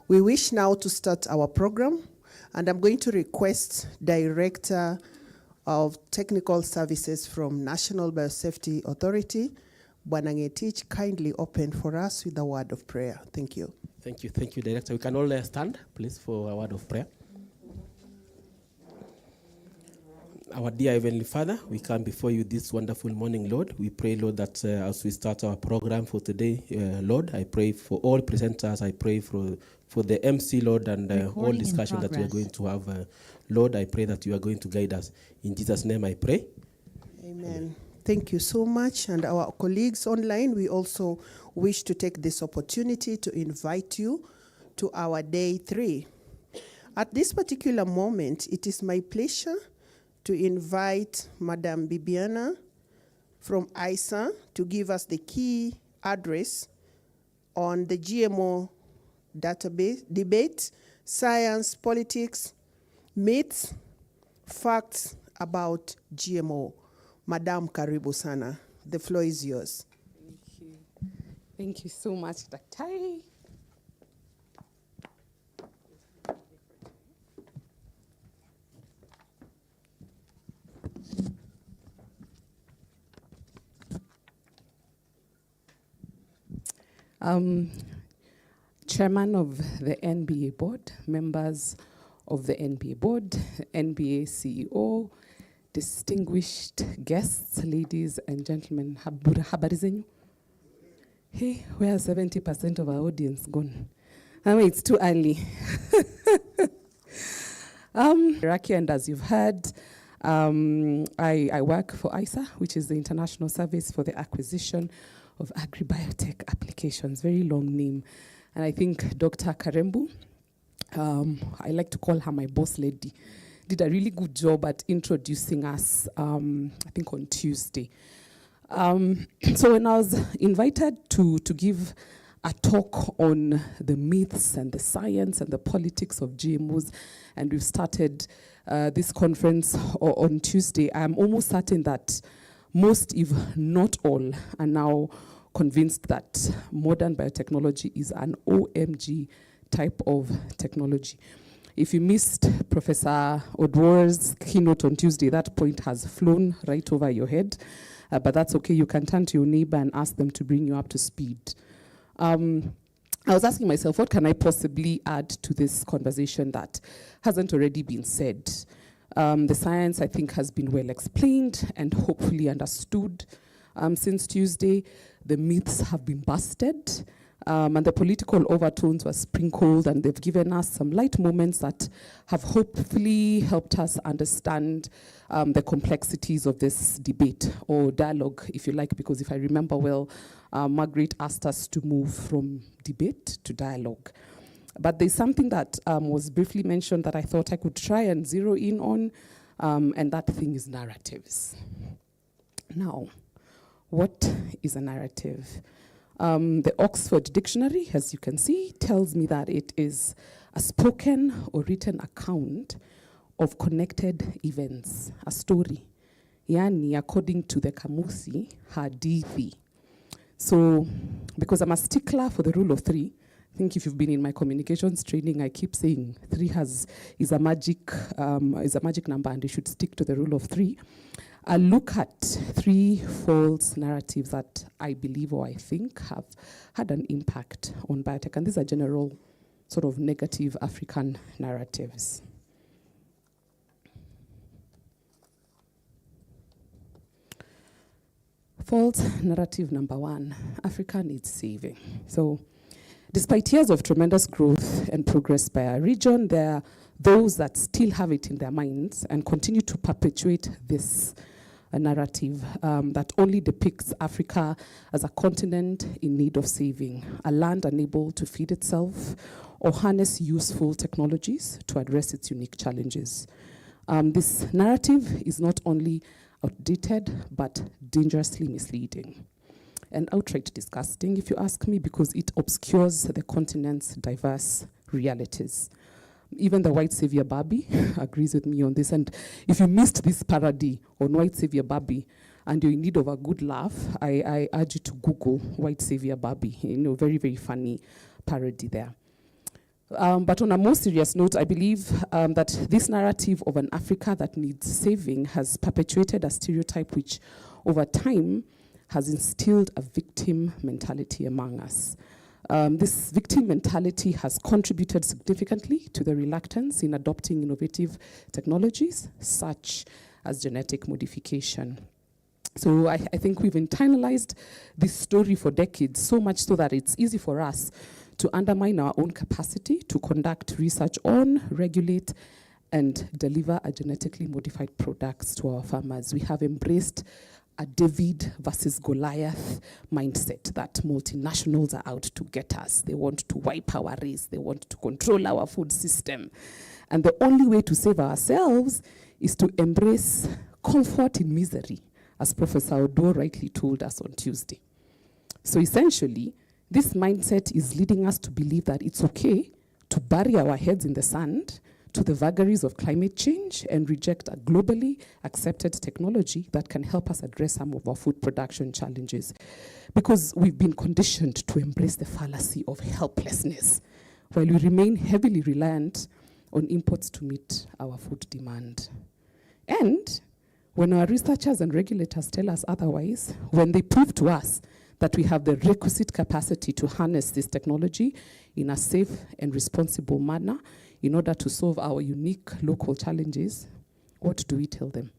We wish now to start our program, and I'm going to request Director of Technical Services from National Biosafety Authority, Bwana Ngetich, kindly open for us with a word of prayer. Thank you. Thank you, Director. We can all stand, please, for a word of prayer. Our dear Heavenly Father, we come before you this wonderful morning, Lord. We pray, Lord, that as we start our program for today, Lord, I pray for all presenters. I pray for the MC, Lord, and all discussion that we are going to have. Lord, I pray that you are going to guide us. In Jesus' name I pray. Amen. Thank you so much. And our colleagues online, we also wish to take this opportunity to invite you to our day 3. At this particular moment, it is my pleasure to invite Madam Bibiana from ISA to give us the key address on the GMO database debate, science, politics, myths, facts about GMO. Madam, karibu sana. The floor is yours. Thank you. Thank you so much, Daktari. Chairman of the NBA board, members of the NBA board, NBA CEO, distinguished guests, ladies and gentlemen, habari zenyu? Hey, where are 70% of our audience gone? I mean, it's too early. Iraqi, and as you've heard, I work for ISA, which is the International Service for the Acquisition of Agri-Biotech Applications. Very long name. And I think Dr. Karembu, I like to call her my boss lady, did a really good job at introducing us, I think on Tuesday. So when I was invited to give a talk on the myths and the science and the politics of GMOs, and we've started this conference on Tuesday, I'm almost certain that most, if not all, are now convinced that modern biotechnology is an OMG type of technology. If you missed Professor Odwar's keynote on Tuesday, that point has flown right over your head, but that's okay. You can turn to your neighbor and ask them to bring you up to speed. I was asking myself, what can I possibly add to this conversation that hasn't already been said? The science, I think, has been well explained and hopefully understood since Tuesday. The myths have been busted, and the political overtones were sprinkled, and they've given us some light moments that have hopefully helped us understand the complexities of this debate, or dialogue, if you like, because if I remember well, Margaret asked us to move from debate to dialogue. But there's something that was briefly mentioned that I thought I could try and zero in on, and that thing is narratives. Now, what is a narrative? The Oxford Dictionary, as you can see, tells me that it is a spoken or written account of connected events, a story. Yani, according to the Kamusi, hadithi. So, because I'm a stickler for the rule of 3, I think if you've been in my communications training, I keep saying 3 is a magic number, and you should stick to the rule of 3. I'll look at 3 false narratives that I believe or I think have had an impact on biotech, and these are general sort of negative African narratives. False narrative number 1, Africa needs saving. So, despite years of tremendous growth and progress by our region, there are those that still have it in their minds and continue to perpetuate this narrative that only depicts Africa as a continent in need of saving, a land unable to feed itself or harness useful technologies to address its unique challenges. This narrative is not only outdated, but dangerously misleading and outright disgusting, if you ask me, because it obscures the continent's diverse realities. Even the white savior Barbie agrees with me on this. And if you missed this parody on white savior Barbie and you're in need of a good laugh, I urge you to Google white savior Barbie. Very, very funny parody there. But on a more serious note, I believe that this narrative of an Africa that needs saving has perpetuated a stereotype which, over time, has instilled a victim mentality among us. This victim mentality has contributed significantly to the reluctance in adopting innovative technologies, such as genetic modification. So I think we've internalized this story for decades, so much so that it's easy for us to undermine our own capacity to conduct research on, regulate, and deliver a genetically modified products to our farmers. We have embraced a David versus Goliath mindset that multinationals are out to get us. They want to wipe our race. They want to control our food system. And the only way to save ourselves is to embrace comfort in misery, as Professor Odo rightly told us on Tuesday. So essentially, this mindset is leading us to believe that it's okay to bury our heads in the sand to the vagaries of climate change and reject a globally accepted technology that can help us address some of our food production challenges. Because we've been conditioned to embrace the fallacy of helplessness while we remain heavily reliant on imports to meet our food demand. And when our researchers and regulators tell us otherwise, when they prove to us that we have the requisite capacity to harness this technology in a safe and responsible manner in order to solve our unique local challenges, what do we tell them?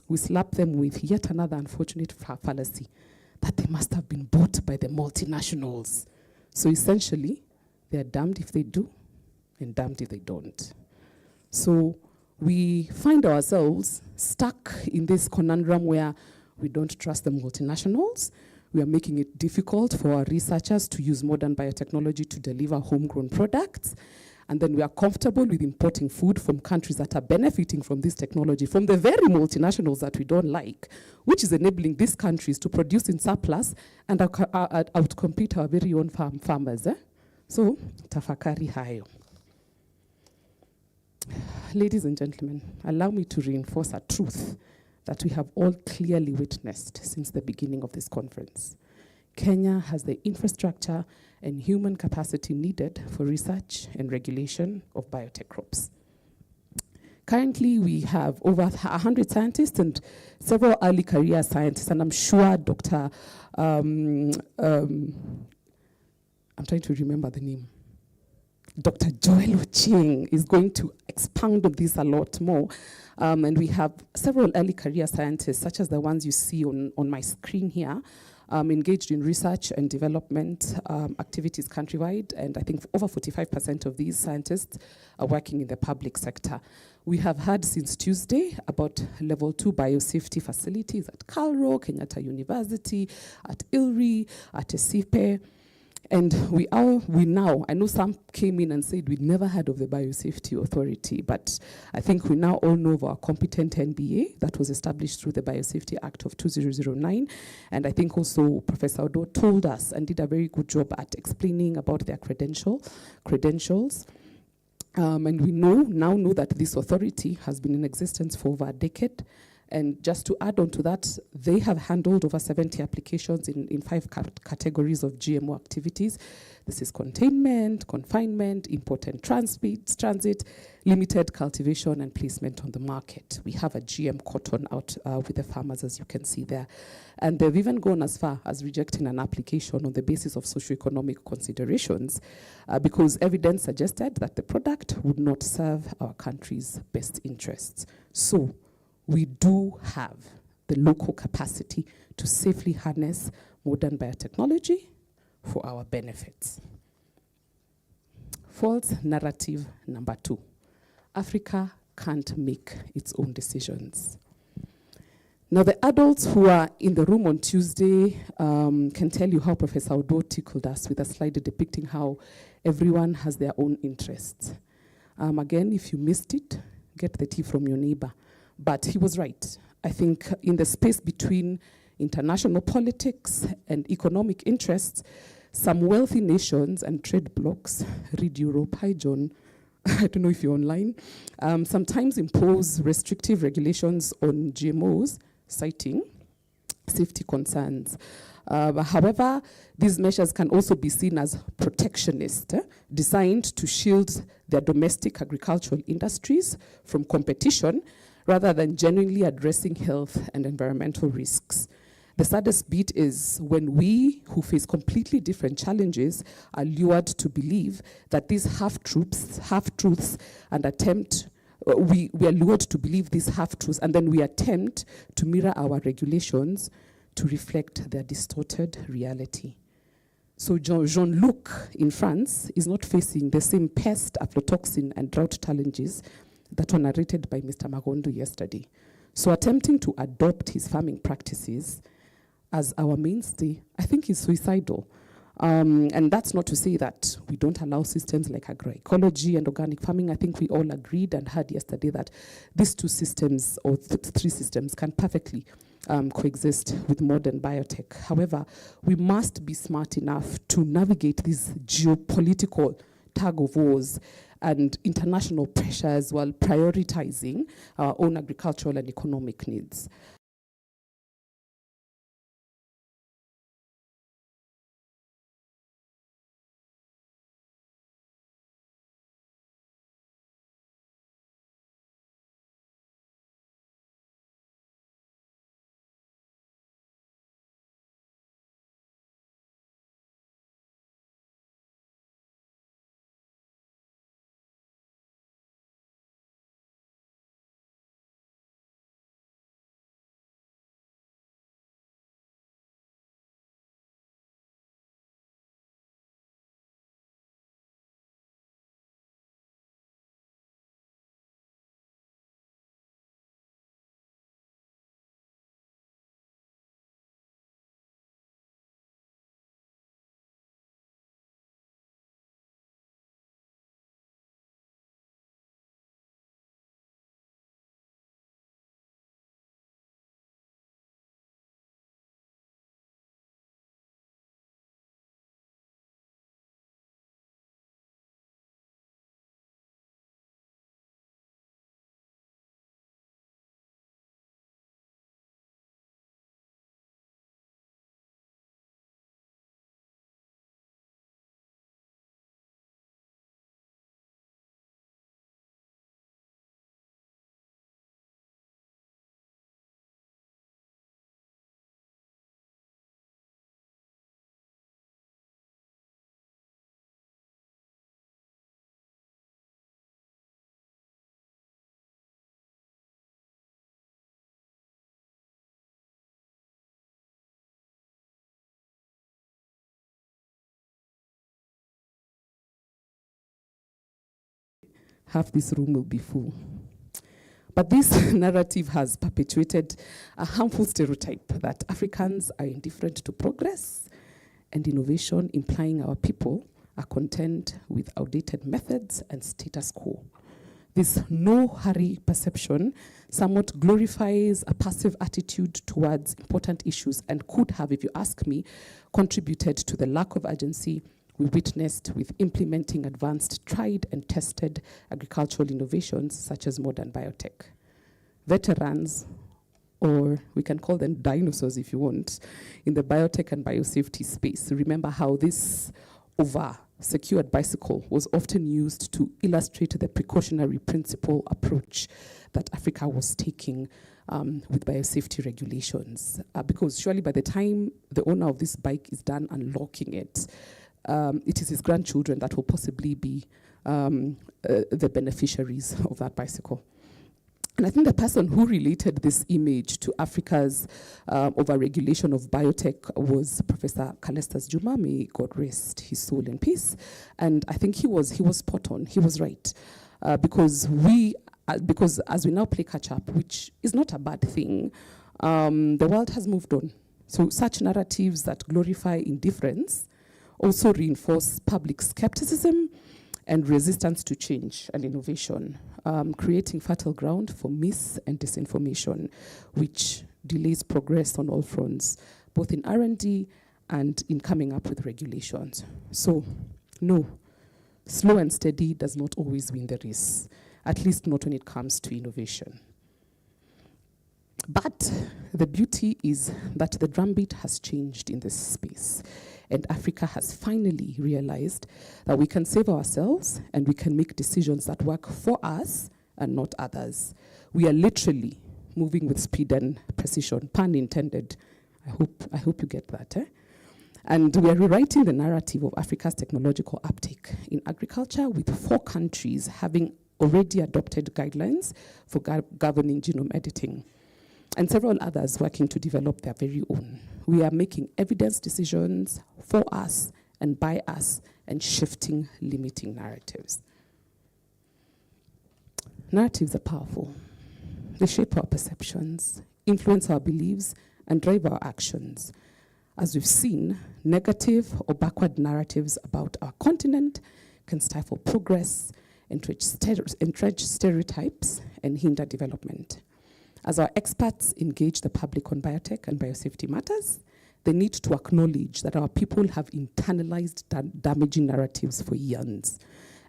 We slap them with yet another unfortunate fallacy that they must have been bought by the multinationals. So essentially, they're damned if they do and damned if they don't. So we find ourselves stuck in this conundrum where we don't trust the multinationals. We are making it difficult for our researchers to use modern biotechnology to deliver homegrown products. And then we are comfortable with importing food from countries that are benefiting from this technology, from the very multinationals that we don't like, which is enabling these countries to produce in surplus and outcompete our very own farmers. So, tafakari hayo. Ladies and gentlemen, allow me to reinforce a truth that we have all clearly witnessed since the beginning of this conference. Kenya has the infrastructure and human capacity needed for research and regulation of biotech crops. Currently, we have over 100 scientists and several early career scientists, and I'm sure Dr. I'm trying to remember the name. Dr. Joel Ochieng is going to expound on this a lot more. And we have several early career scientists, such as the ones you see on my screen here, engaged in research and development activities countrywide, and I think over 45% of these scientists are working in the public sector. We have had since Tuesday about level 2 biosafety facilities at Calro, Kenyatta University, at ILRI, at ESIPE, and we now, I know some came in and said we'd never heard of the Biosafety Authority, but I think we now all know of our competent NBA that was established through the Biosafety Act of 2009. And I think also Professor Odo told us and did a very good job at explaining about their credentials. And we now know that this authority has been in existence for over a decade. And just to add on to that, they have handled over 70 applications in 5 categories of GMO activities. This is containment, confinement, import and transit, limited cultivation and placement on the market. We have a GM cotton out with the farmers, as you can see there. And they've even gone as far as rejecting an application on the basis of socioeconomic considerations because evidence suggested that the product would not serve our country's best interests. So, we do have the local capacity to safely harness modern biotechnology for our benefits. False narrative number 2. Africa can't make its own decisions. Now, the adults who are in the room on Tuesday can tell you how Professor Odo tickled us with a slide depicting how everyone has their own interests. Again, if you missed it, get the tea from your neighbor. But he was right. I think in the space between international politics and economic interests, some wealthy nations and trade blocs, read Europe, hi John, I don't know if you're online, sometimes impose restrictive regulations on GMOs, citing safety concerns. However, these measures can also be seen as protectionist, designed to shield their domestic agricultural industries from competition rather than genuinely addressing health and environmental risks. The saddest bit is when we, who face completely different challenges, are lured to believe that these half-truths and attempt we are lured to believe these half-truths, and then we attempt to mirror our regulations to reflect their distorted reality. So Jean-Luc in France is not facing the same pest, aflatoxin, and drought challenges that were narrated by Mr. Magondo yesterday. So attempting to adopt his farming practices as our mainstay, I think is suicidal. And that's not to say that we don't allow systems like agroecology and organic farming. I think we all agreed and heard yesterday that these two systems, or three systems, can perfectly coexist with modern biotech. However, we must be smart enough to navigate these geopolitical tug of wars and international pressures while prioritizing our own agricultural and economic needs. Half this room will be full. But this narrative has perpetuated a harmful stereotype that Africans are indifferent to progress and innovation, implying our people are content with outdated methods and status quo. This no-hurry perception somewhat glorifies a passive attitude towards important issues and could have, if you ask me, contributed to the lack of urgency we witnessed with implementing advanced, tried and tested agricultural innovations such as modern biotech. Veterans, or we can call them dinosaurs if you want, in the biotech and biosafety space, remember how this over-secured bicycle was often used to illustrate the precautionary principle approach that Africa was taking with biosafety regulations. Because surely by the time the owner of this bike is done unlocking it, it is his grandchildren that will possibly be the beneficiaries of that bicycle. And I think the person who related this image to Africa's overregulation of biotech was Professor Calestas Juma. May God rest his soul in peace. And I think he was spot on. He was right. Because as we now play catch up, which is not a bad thing, the world has moved on. So such narratives that glorify indifference also reinforce public skepticism and resistance to change and innovation, creating fertile ground for mis and disinformation, which delays progress on all fronts, both in R&D and in coming up with regulations. So, no, slow and steady does not always win the race, at least not when it comes to innovation. But The beauty is that the drumbeat has changed in this space, and Africa has finally realized that we can save ourselves and we can make decisions that work for us and not others. We are literally moving with speed and precision, pun intended. I hope you get that. And we are rewriting the narrative of Africa's technological uptake in agriculture, with 4 countries having already adopted guidelines for governing genome editing, and several others working to develop their very own. We are making evidence decisions for us and by us, and shifting limiting narratives. Narratives are powerful. They shape our perceptions, influence our beliefs, and drive our actions. As we've seen, negative or backward narratives about our continent can stifle progress, entrench stereotypes, and hinder development. As our experts engage the public on biotech and biosafety matters, they need to acknowledge that our people have internalized damaging narratives for eons,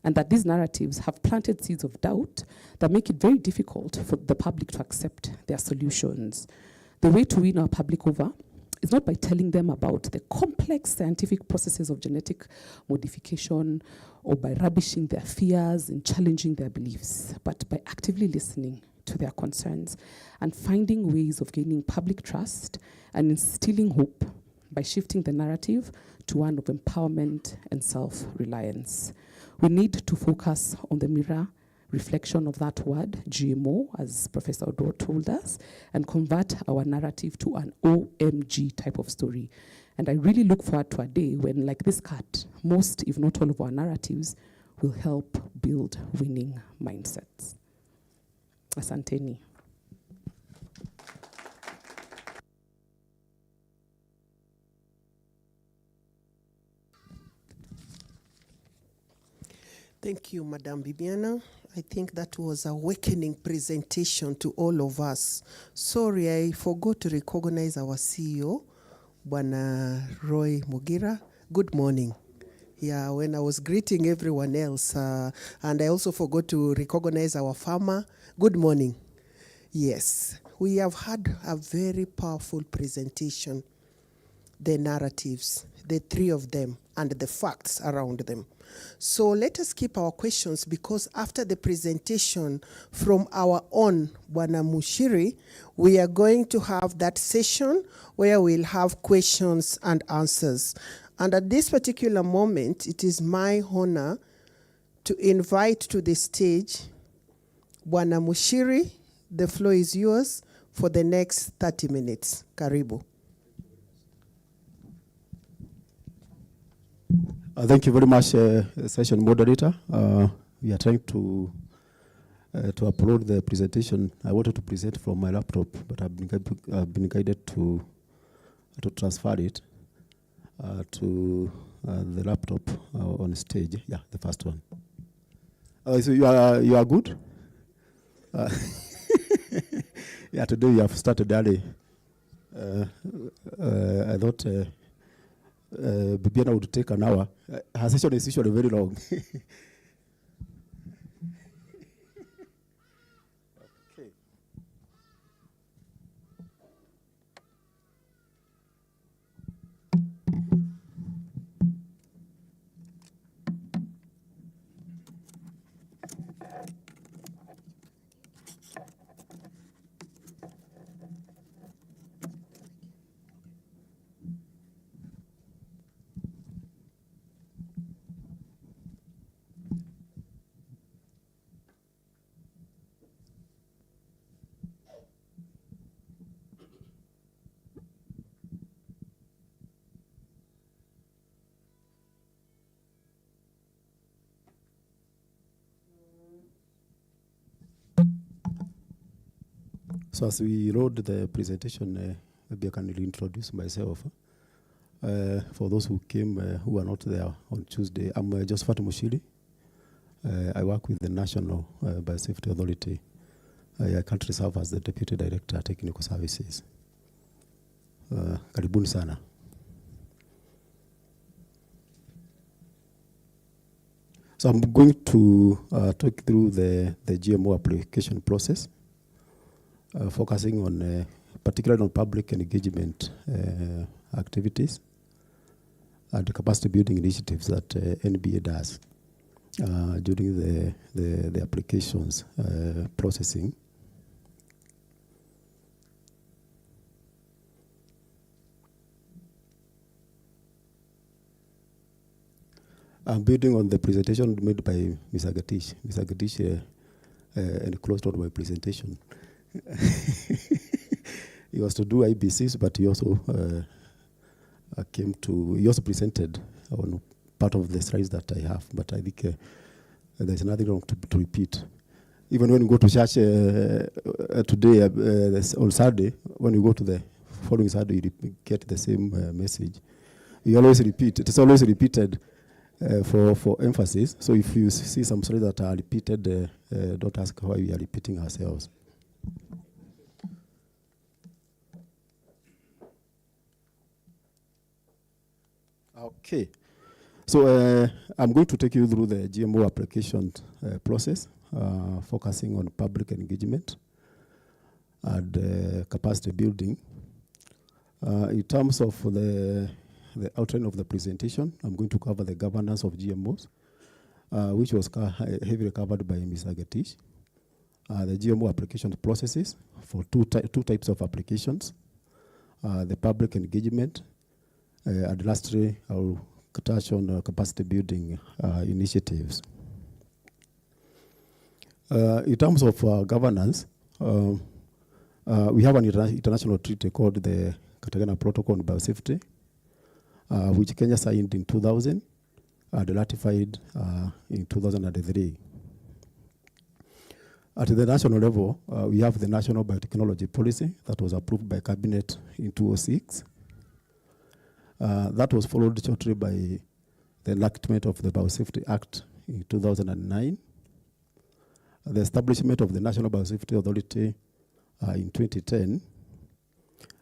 and that these narratives have planted seeds of doubt that make it very difficult for the public to accept their solutions. The way to win our public over is not by telling them about the complex scientific processes of genetic modification, or by rubbishing their fears and challenging their beliefs, but by actively listening to their concerns and finding ways of gaining public trust and instilling hope by shifting the narrative to one of empowerment and self-reliance. We need to focus on the mirror reflection of that word, GMO, as Professor Odor told us, and convert our narrative to an OMG type of story. And I really look forward to a day when, like this cat, most, if not all of our narratives will help build winning mindsets. Asanteni. Thank you, Madam Bibiana. I think that was an awakening presentation to all of us. Sorry, I forgot to recognize our CEO, Bwana Roy Mugira. Good morning. Yeah, when I was greeting everyone else, and I also forgot to recognize our farmer. Good morning. Yes, we have had a very powerful presentation. The narratives, the 3 of them, and the facts around them. So let us keep our questions, because after the presentation from our own Bwana Mushiri, we are going to have that session where we'll have questions and answers. And at this particular moment, it is my honor to invite to the stage Bwana Mushiri. The floor is yours for the next 30 minutes. Karibu. Thank you very much, session moderator. We are trying to upload the presentation. I wanted to present from my laptop, but I've been guided to transfer it to the laptop on stage. Yeah, the first one. So you are good. Yeah, today you have started early. I thought Bibiana would take an hour. Her session is usually very long. Okay. So as we wrote the presentation, maybe I can introduce myself. For those who came, who are not there on Tuesday, I'm Biosafety Mushiri. I work with the National Biosafety Authority. I currently serve as the Deputy Director, Technical Services. Karibuni sana. So I'm going to talk through the GMO application process, focusing on particularly on public engagement activities and capacity building initiatives that NBA does during the applications processing. I'm building on the presentation made by Mr. Gatish. Mr. Gatish enclosed on my presentation. He was to do IBCs, but he also he also presented on part of the slides that I have, but I think there's nothing wrong to repeat. Even when you go to church today, on Saturday, when you go to the following Saturday, you get the same message. You always repeat. It is always repeated for emphasis. So if you see some slides that are repeated, don't ask why we are repeating ourselves. Okay. So I'm going to take you through the GMO application process, focusing on public engagement and capacity building. In terms of the outline of the presentation, I'm going to cover the governance of GMOs, which was heavily covered by Mr. Gatish. The GMO application processes for two types of applications, the public engagement, and lastly, I'll touch on capacity building initiatives. In terms of governance, we have an international treaty called the Cartagena Protocol on Biosafety, which Kenya signed in 2000 and ratified in 2003. At the national level, we have the National Biotechnology Policy that was approved by Cabinet in 2006. That was followed shortly by the enactment of the Biosafety Act in 2009, the establishment of the National Biosafety Authority in 2010,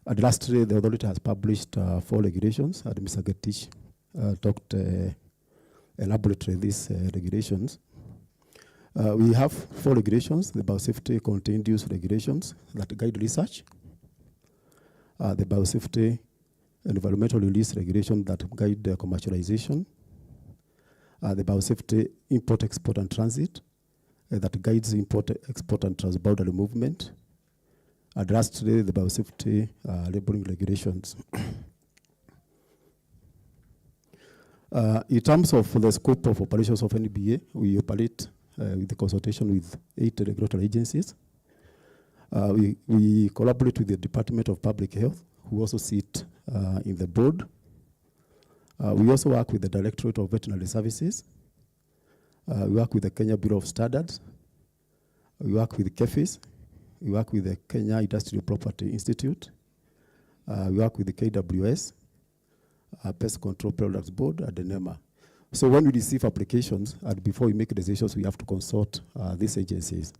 and lastly, the authority has published 4 regulations, and Mr. Gatish talked elaborately these regulations. We have 4 regulations: the Biosafety Contained Use regulations that guide research, the Biosafety Environmental Release regulation that guide commercialization, the Biosafety Import, Export, and Transit that guides import, export, and transboundary movement, and lastly, the Biosafety labeling regulations. In terms of the scope of operations of NBA, we operate with the consultation with 8 regulatory agencies. We collaborate with the Department of Public Health, who also sit in the board. We also work with the Directorate of Veterinary Services. We work with the Kenya Bureau of Standards. We work with KEFIS. We work with the Kenya Industrial Property Institute. We work with the KWS, Pest Control Products Board, and the NEMA. So when we receive applications, and before we make decisions, we have to consult these agencies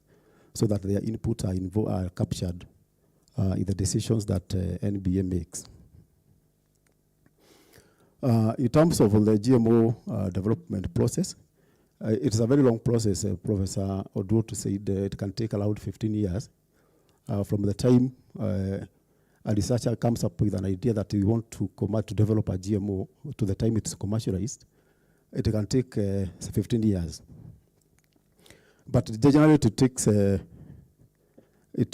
so that their input are captured in the decisions that NBA makes. In terms of the GMO development process, it's a very long process. Professor Odwot said it can take around 15 years from the time a researcher comes up with an idea that we want to develop a GMO to the time it's commercialized. It can take 15 years. But generally it takes, it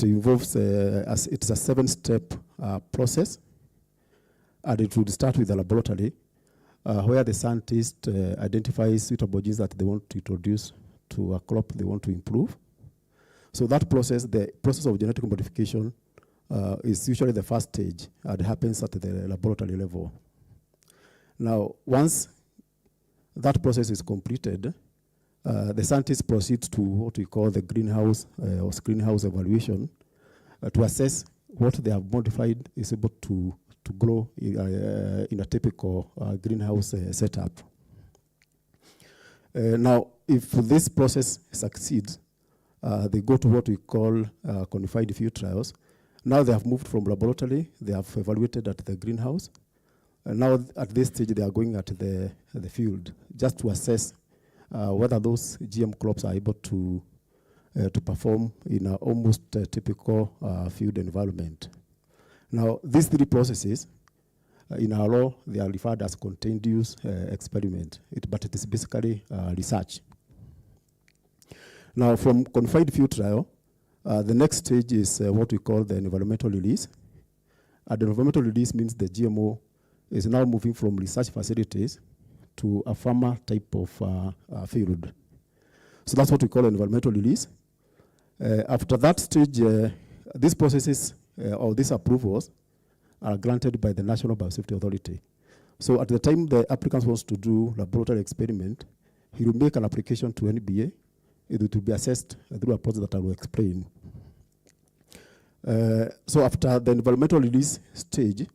involves, it's a 7-step process. And it would start with a laboratory where the scientist identifies suitable genes that they want to introduce to a crop they want to improve. So that process, the process of genetic modification, is usually the first stage and happens at the laboratory level. Now, once that process is completed, the scientist proceeds to what we call the greenhouse or greenhouse evaluation to assess what they have modified is able to grow in a typical greenhouse setup. Now, if this process succeeds, they go to what we call confined field trials. Now they have moved from laboratory, they have evaluated at the greenhouse, and now at this stage they are going at the field just to assess whether those GM crops are able to perform in an almost typical field environment. Now, these three processes, in our law, they are referred as contained use experiment, but it is basically research. Now, from confined field trial, the next stage is what we call the environmental release. The environmental release means the GMO is now moving from research facilities to a farmer type of field. So that's what we call environmental release. After that stage, these processes or these approvals are granted by the National Biosafety Authority. So at the time the applicant wants to do laboratory experiment, he will make an application to NBA. It will be assessed through a process that I will explain. So after the environmental release stage,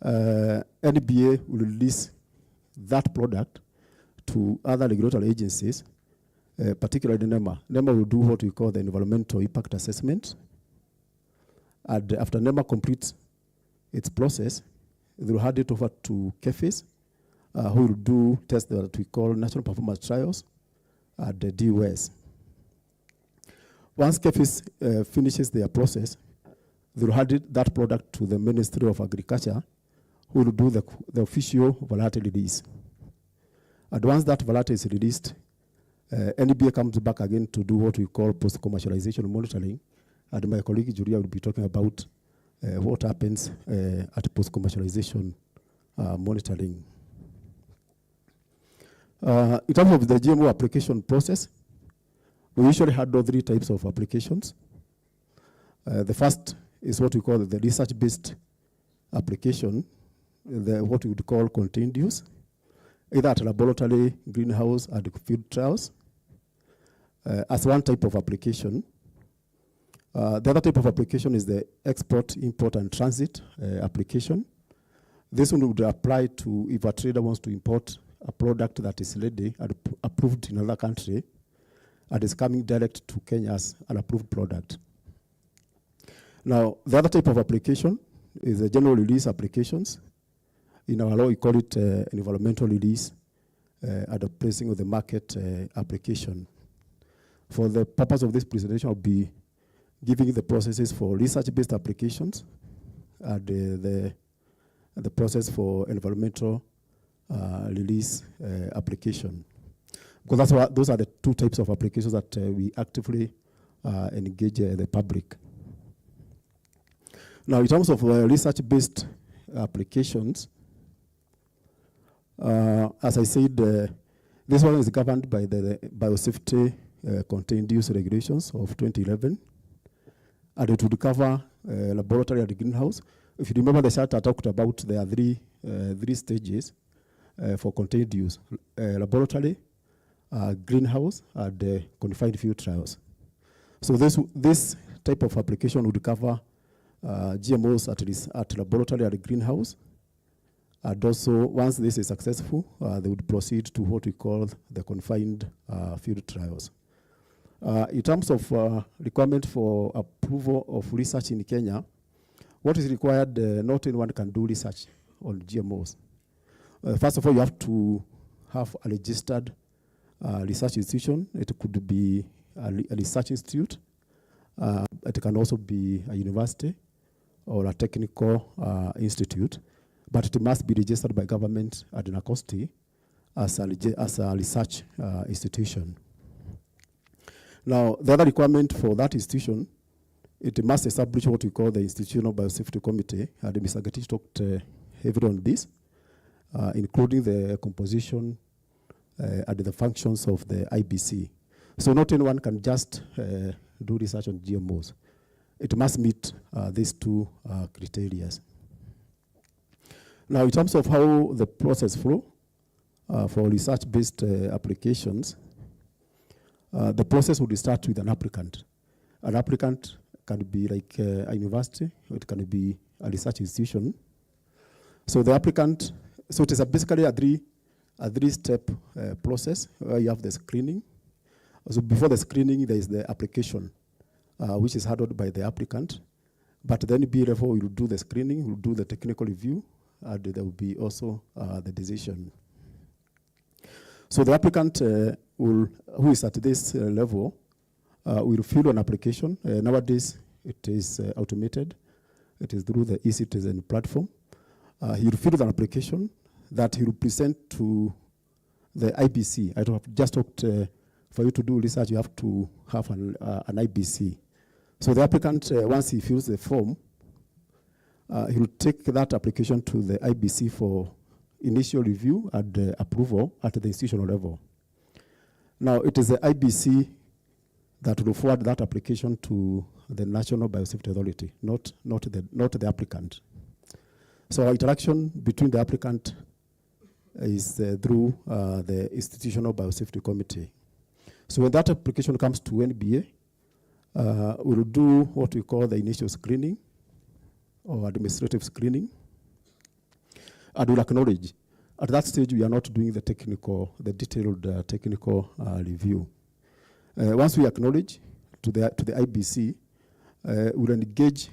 NBA will release that product to other regulatory agencies, particularly NEMA. NEMA will do what we call the environmental impact assessment. And after NEMA completes its process, they will hand it over to KEFIS, who will do tests that we call national performance trials at the DOS. Once KEFIS finishes their process, they will hand that product to the Ministry of Agriculture, who will do the official variety release. And once that variety is released, NBA comes back again to do what we call post-commercialization monitoring. And my colleague Julia will be talking about what happens at post-commercialization monitoring. In terms of the GMO application process, we usually handle three types of applications. The first is what we call the research-based application, what we would call contained use, either at laboratory, greenhouse, and field trials, as one type of application. The other type of application is the export, import, and transit application. This one would apply to if a trader wants to import a product that is ready and approved in another country and is coming direct to Kenya as an approved product. Now, the other type of application is the general release applications. In our law, we call it environmental release at the placing of the market application. For the purpose of this presentation, I'll be giving the processes for research-based applications and the process for environmental release application. Because those are the two types of applications that we actively engage the public. Now, in terms of research-based applications, as I said, this one is governed by the Biosafety Contained Use Regulations of 2011, and it would cover laboratory and greenhouse. If you remember the chart I talked about, there are three stages for contained use: laboratory, greenhouse, and confined field trials. So this type of application would cover GMOs at laboratory and greenhouse. And also, once this is successful, they would proceed to what we call the confined field trials. In terms of requirement for approval of research in Kenya, what is required, not anyone can do research on GMOs. First of all, you have to have a registered research institution. It could be a research institute. It can also be a university or a technical institute, but it must be registered by government at NACOSTI as a research institution. Now, the other requirement for that institution, it must establish what we call the Institutional Biosafety Committee, and Mr. Gatich talked heavily on this, including the composition and the functions of the IBC. So not anyone can just do research on GMOs. It must meet these two criteria. Now, in terms of how the process flow for research-based applications, the process would start with an applicant. An applicant can be like a university, or it can be a research institution. So the applicant, so it is basically a three-step process where you have the screening. So before the screening, there is the application, which is handled by the applicant. But then BRFO will do the screening, will do the technical review, and there will be also the decision. So the applicant who is at this level will fill an application. Nowadays, it is automated. It is through the eCitizen platform. He will fill an application that he will present to the IBC. I have just talked, for you to do research, you have to have an IBC. So the applicant, once he fills the form, he will take that application to the IBC for initial review and approval at the institutional level. Now, it is the IBC that will forward that application to the National Biosafety Authority, not the applicant. So our interaction between the applicant is through the Institutional Biosafety Committee. So when that application comes to NBA, we'll do what we call the initial screening or administrative screening, and we'll acknowledge. At that stage, we are not doing the detailed technical review. Once we acknowledge to the IBC, we'll engage.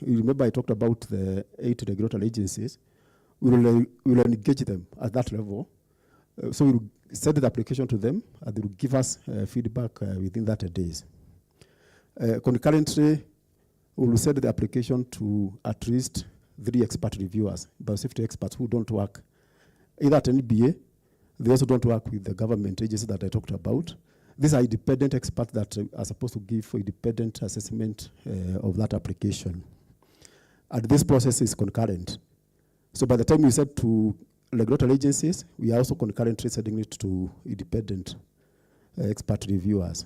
You remember I talked about the 8 regulatory agencies. We'll engage them at that level. So we'll send the application to them, and they will give us feedback within that days. Concurrently, we will send the application to at least 3 expert reviewers, biosafety experts who don't work either at NBA. They also don't work with the government agencies that I talked about. These are independent experts that are supposed to give for independent assessment of that application. And this process is concurrent. So by the time we send to regulatory agencies, we are also concurrently sending it to independent expert reviewers.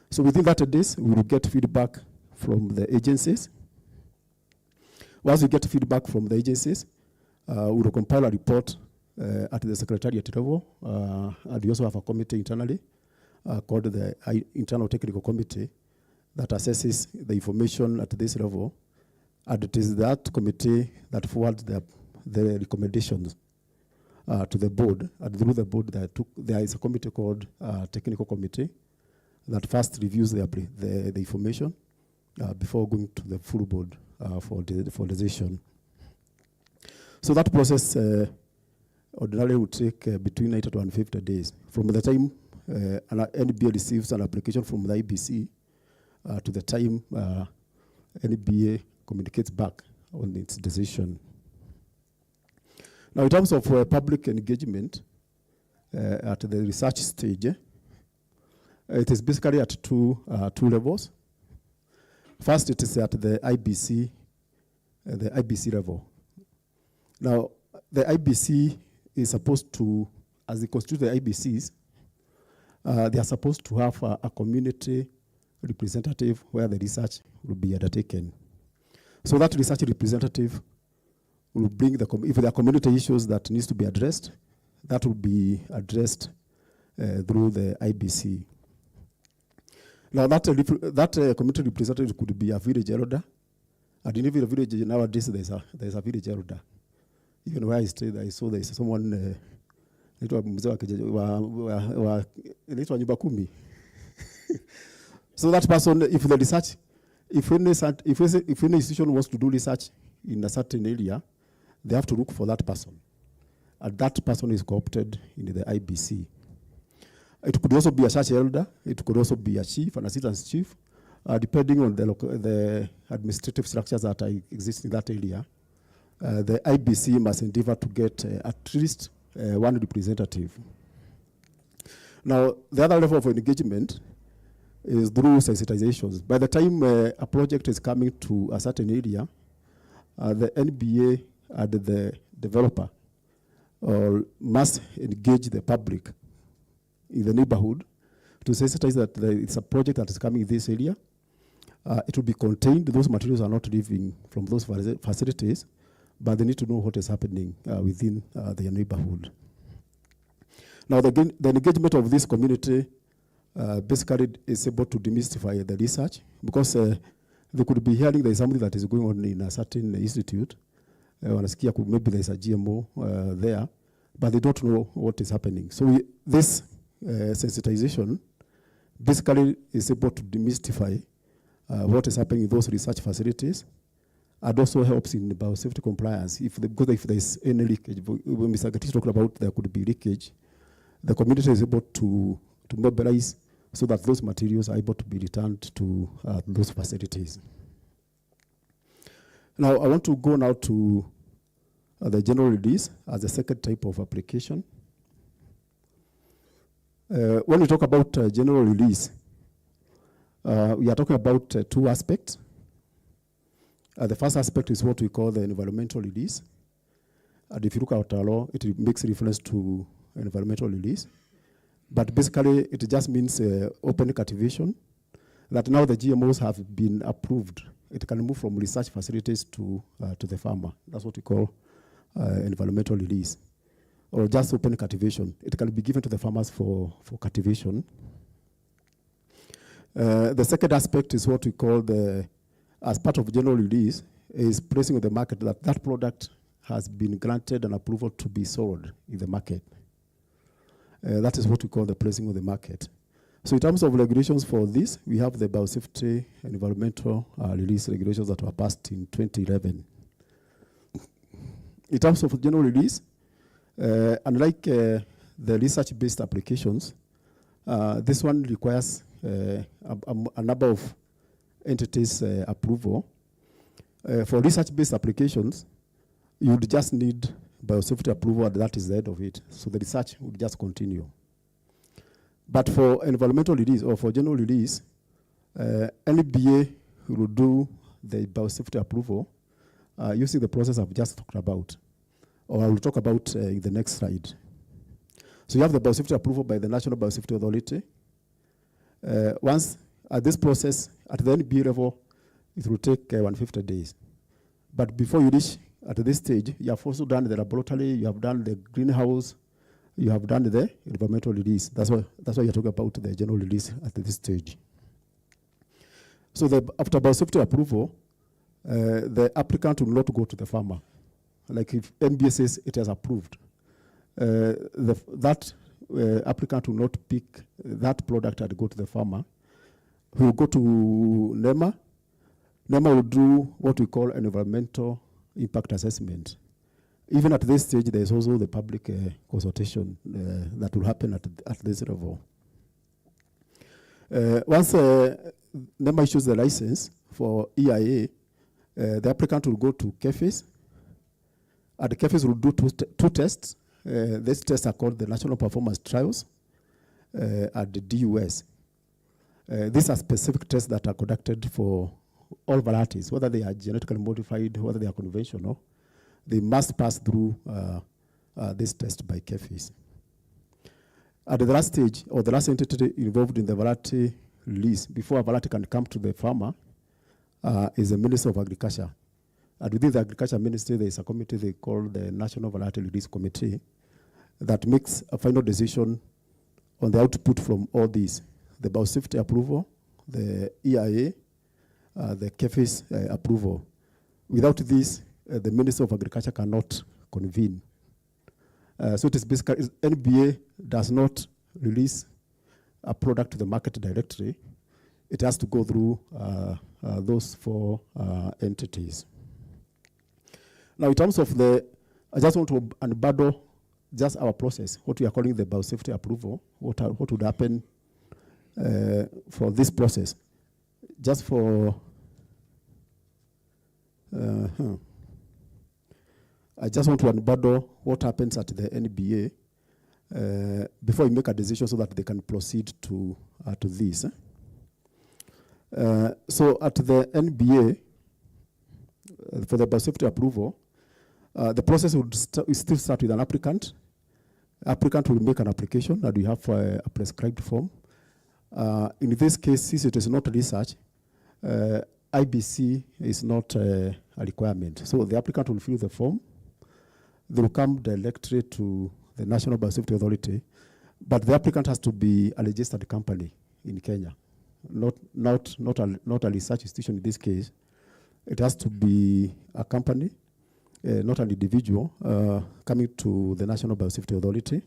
So within that days, we will get feedback from the agencies. Once we get feedback from the agencies, we will compile a report at the secretariat level, and we also have a committee internally called the Internal Technical Committee that assesses the information at this level, and it is that committee that forwards the recommendations to the board, and through the board there is a committee called Technical Committee that first reviews the information before going to the full board for decision. So that process ordinarily would take between 80 to 150 days from the time an NBA receives an application from the IBC to the time NBA communicates back on its decision. Now, in terms of public engagement at the research stage, it is basically at two levels. First, it is at the IBC level. Now, the IBC is supposed to, as they constitute the IBCs, they are supposed to have a community representative where the research will be undertaken. So that research representative will bring if there are community issues that needs to be addressed, that will be addressed through the IBC. Now that community representative could be a village elder, and in every village nowadays there's a village elder. Even where I stayed, I saw there is someone so that person, if the research, if any institution wants to do research in a certain area, they have to look for that person, and that person is co-opted in the IBC. It could also be a church elder. It could also be a chief, an assistant chief, depending on the administrative structures that exist in that area. The IBC must endeavor to get at least one representative. Now, the other level of engagement is through sensitizations. By the time a project is coming to a certain area, the NBA and the developer must engage the public in the neighborhood to sensitize that it's a project that is coming in this area. It will be contained. Those materials are not leaving from those facilities, but they need to know what is happening within their neighborhood. Now, the engagement of this community basically is able to demystify the research, because they could be hearing there is something that is going on in a certain institute. Maybe there is a GMO there, but they don't know what is happening. So this sensitization basically is able to demystify what is happening in those research facilities, and also helps in biosafety compliance. Because if there is any leakage, when Mr. Gatish talked about there could be leakage, the community is able to mobilize so that those materials are able to be returned to those facilities. Now, I want to go now to the general release as the second type of application. When we talk about general release, we are talking about two aspects. The first aspect is what we call the environmental release. And if you look at our law, it makes reference to environmental release. But basically, it just means open cultivation, that now the GMOs have been approved. It can move from research facilities to the farmer. That's what we call environmental release, or just open cultivation. It can be given to the farmers for cultivation. The second aspect is what we call as part of general release, is placing on the market that product has been granted an approval to be sold in the market. That is what we call the placing on the market. So in terms of regulations for this, we have the Biosafety environmental release regulations that were passed in 2011. In terms of general release, unlike the research-based applications, this one requires a number of entities' approval. For research-based applications, you would just need biosafety approval, and that is the end of it. So the research would just continue. But for environmental release or for general release, any BA will do the biosafety approval using the process I've just talked about, or I will talk about in the next slide. So you have the biosafety approval by the National Biosafety Authority. Once at this process, at the NBA level, it will take 150 days. But before you reach at this stage, you have also done the laboratory, you have done the greenhouse, you have done the environmental release. That's why you're talking about the general release at this stage. So after biosafety approval, the applicant will not go to the farmer. Like if NBA says it has approved, that applicant will not pick that product and go to the farmer. He will go to NEMA. NEMA will do what we call an environmental impact assessment. Even at this stage, there is also the public consultation that will happen at this level. Once NEMA issues the license for EIA, the applicant will go to CAFES, and the CAFES will do two tests. These tests are called the National Performance Trials and the DUS. These are specific tests that are conducted for all varieties, whether they are genetically modified, whether they are conventional. They must pass through this test by CAFES. At the last stage, or the last entity involved in the variety release, before a variety can come to the farmer, is the Minister of Agriculture. And within the Agriculture Ministry, there is a committee they call the National Variety Release Committee that makes a final decision on the output from all these: the biosafety approval, the EIA, the CAFES approval. Without this, the Minister of Agriculture cannot convene. So it is basically, NBA does not release a product to the market directly. It has to go through those four entities. Now, in terms of I just want to unbundle just our process, what we are calling the biosafety approval, what would happen for this process. Just for, I just want to unbundle what happens at the NBA before you make a decision so that they can proceed to this. So at the NBA, for the biosafety approval, the process would still start with an applicant. Applicant will make an application, and we have a prescribed form. In this case, since it is not research, IBC is not a requirement. So the applicant will fill the form. They will come directly to the National Biosafety Authority, but the applicant has to be a registered company in Kenya, not a research institution in this case. It has to be a company, not an individual, coming to the National Biosafety Authority.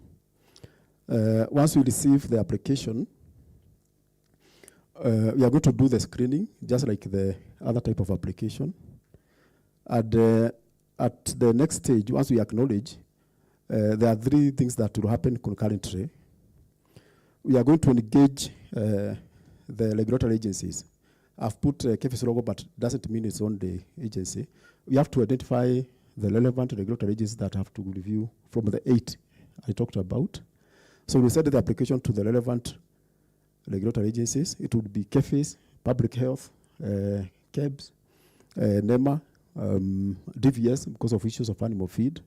Once we receive the application, we are going to do the screening, just like the other type of application. And at the next stage, once we acknowledge, there are three things that will happen concurrently. We are going to engage the regulatory agencies, I've put KEFI's logo, but doesn't mean it's on the agency. We have to identify the relevant regulatory agencies that have to review from the 8 I talked about. So we send the application to the relevant regulatory agencies. It would be KEFI's, Public Health, KEBS, NEMA, DVS because of issues of animal feed.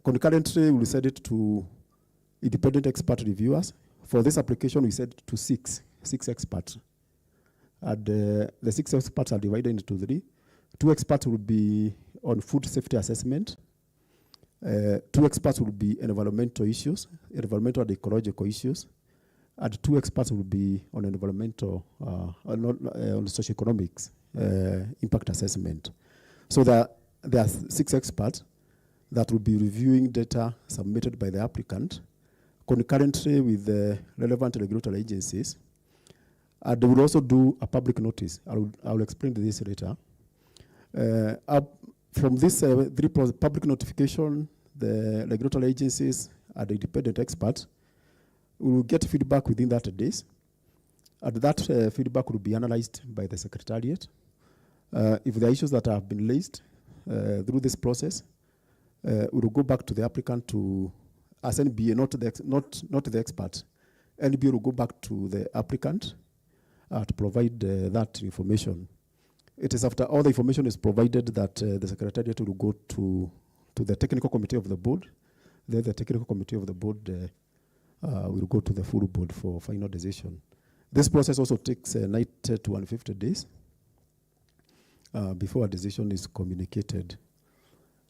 Concurrently, we send it to independent expert reviewers. For this application, we sent to six experts. And the 6 experts are divided into 3. 2 experts will be on food safety assessment. 2 experts will be environmental issues, environmental and ecological issues. And 2 experts will be on environmental, on socioeconomics impact assessment. So there are 6 experts that will be reviewing data submitted by the applicant concurrently with the relevant regulatory agencies. They will also do a public notice. I will explain this later. From this public notification, the regulatory agencies and the independent experts will get feedback within 30 days. And that feedback will be analyzed by the Secretariat. If there are issues that have been raised through this process, we will go back to the applicant to, as NBA, not the expert. NBA will go back to the applicant to provide that information. It is after all the information is provided that the Secretariat will go to the technical committee of the board. Then the technical committee of the board will go to the full board for final decision. This process also takes 90 to 150 days before a decision is communicated.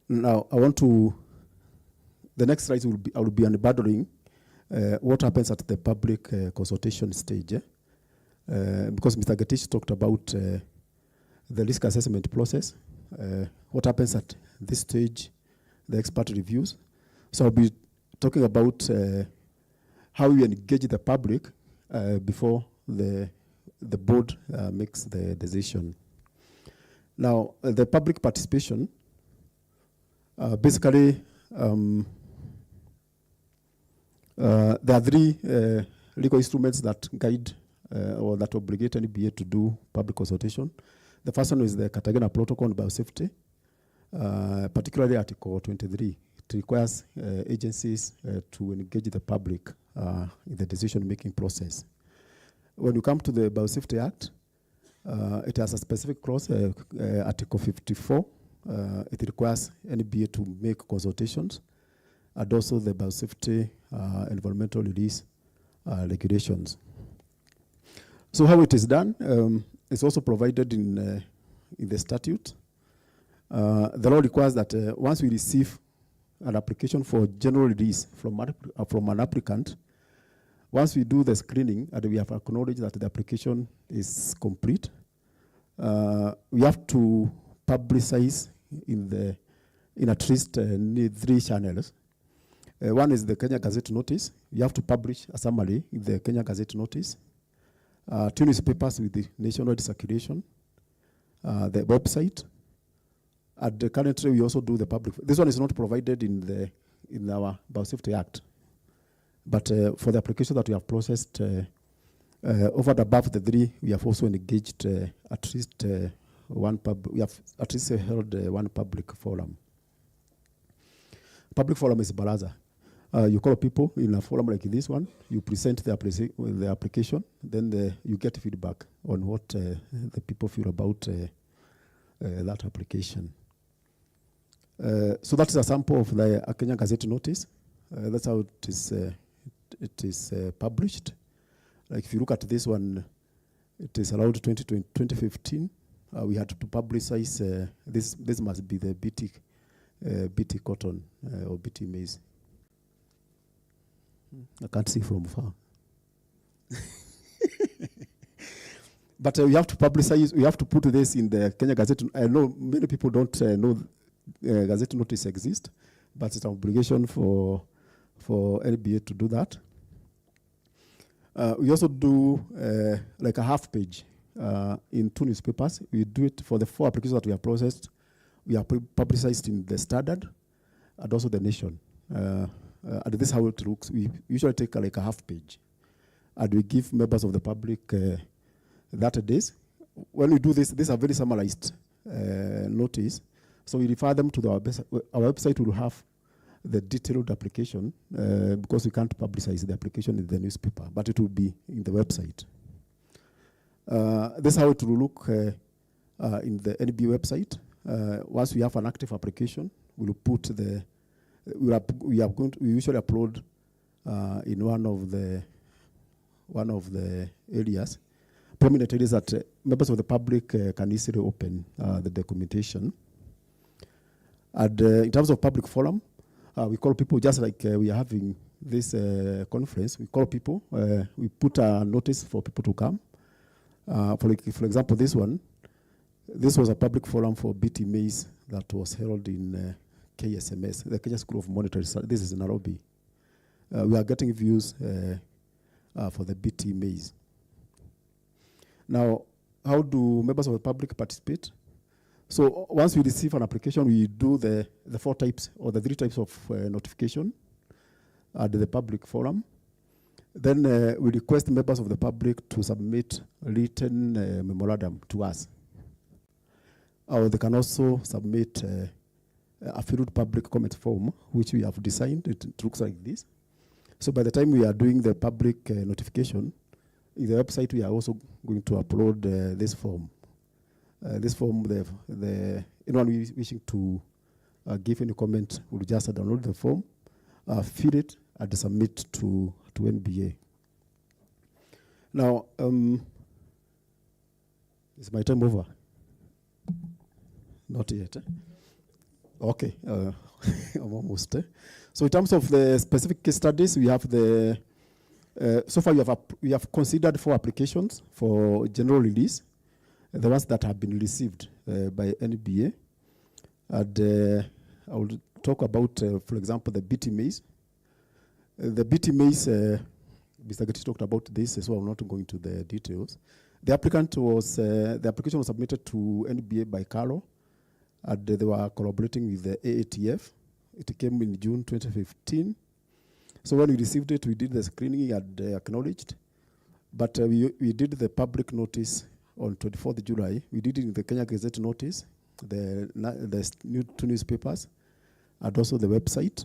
Now, the next slide I will be unbundling what happens at the public consultation stage. Because Mr. Gatish talked about the risk assessment process, what happens at this stage, the expert reviews. So I'll be talking about how we engage the public before the board makes the decision. Now, the public participation, basically, there are 3 legal instruments that guide or that obligate NBA to do public consultation. The first one is the Cartagena Protocol on Biosafety, particularly Article 23. It requires agencies to engage the public in the decision-making process. When you come to the Biosafety Act, it has a specific clause, Article 54. It requires NBA to make consultations, and also the Biosafety environmental release regulations. So how it is done, it's also provided in the statute. The law requires that once we receive an application for general release from an applicant, once we do the screening and we have acknowledged that the application is complete, we have to publicize in at least 3 channels. One is the Kenya Gazette Notice. You have to publish a summary in the Kenya Gazette Notice. 2 newspapers with the nationwide circulation, the website, and currently we also do the public. This one is not provided in our Biosafety Act, but for the application that we have processed over and above the 3, we have also engaged at least one public. We have at least held one public forum. Public forum is baraza. You call people in a forum like this one, you present the application, then you get feedback on what the people feel about that application. So that is a sample of the Kenya Gazette Notice. That's how it is published. Like if you look at this one, it is around 2015. We had to publicize this must be the BT cotton or BT maize. I can't see from far. But we have to publicize, we have to put this in the Kenya Gazette. I know many people don't know Gazette Notice exists, but it's an obligation for LBA to do that. We also do like a half page in 2 newspapers. We do it for the 4 applications that we have processed. We are publicized in the Standard and also the Nation. And this is how it looks. We usually take like a half page, and we give members of the public 30 days. When we do this, these are very summarized notice. So we refer them to our website. Will have the detailed application because we can't publicize the application in the newspaper, but it will be in the website. This is how it will look in the NB website. Once we have an active application, we will put the we usually upload in one of the areas, prominent areas that members of the public can easily open the documentation. And in terms of public forum, we call people, just like we are having this conference, we call people, we put a notice for people to come. For example, this was a public forum for BT Maize that was held in KSMS, the Kenya School of Monetary Studies. This is in Nairobi. We are getting views for the BT Maize. Now, how do members of the public participate? So once we receive an application, we do the 4 types or the 3 types of notification at the public forum. Then we request members of the public to submit a written memorandum to us. Or they can also submit a filled public comment form, which we have designed. It looks like this. So by the time we are doing the public notification, in the website we are also going to upload this form. This form, anyone wishing to give any comment will just download the form, fill it, and submit to NBA. Now, is my time over? Not yet. Okay, I'm almost. So in terms of the specific case studies, we have so far we have considered 4 applications for general release, the ones that have been received by NBA. And I will talk about, for example, the BT Maize. The BT Maize, Mr. Getty talked about this, so I'm not going into the details. The application was submitted to NBA by Carlo, and they were collaborating with the AATF. It came in June 2015. So when we received it, we did the screening and acknowledged. But we did the public notice on 24th July. We did it in the Kenya Gazette notice, the 2 newspapers, and also the website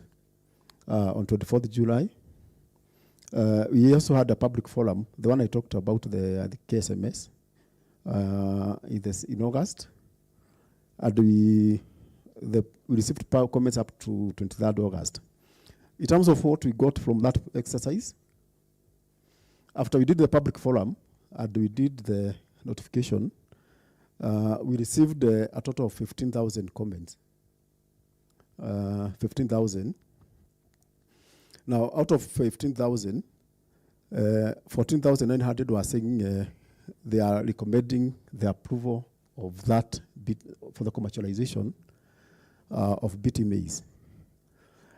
on 24th July. We also had a public forum, the one I talked about, the KSMS, in August. And we received comments up to 23rd August. In terms of what we got from that exercise, after we did the public forum and we did the notification, we received a total of 15,000 comments. 15,000. Now, out of 15,000, 14,900 were saying they are recommending the approval of that bit for the commercialization of BT Maize.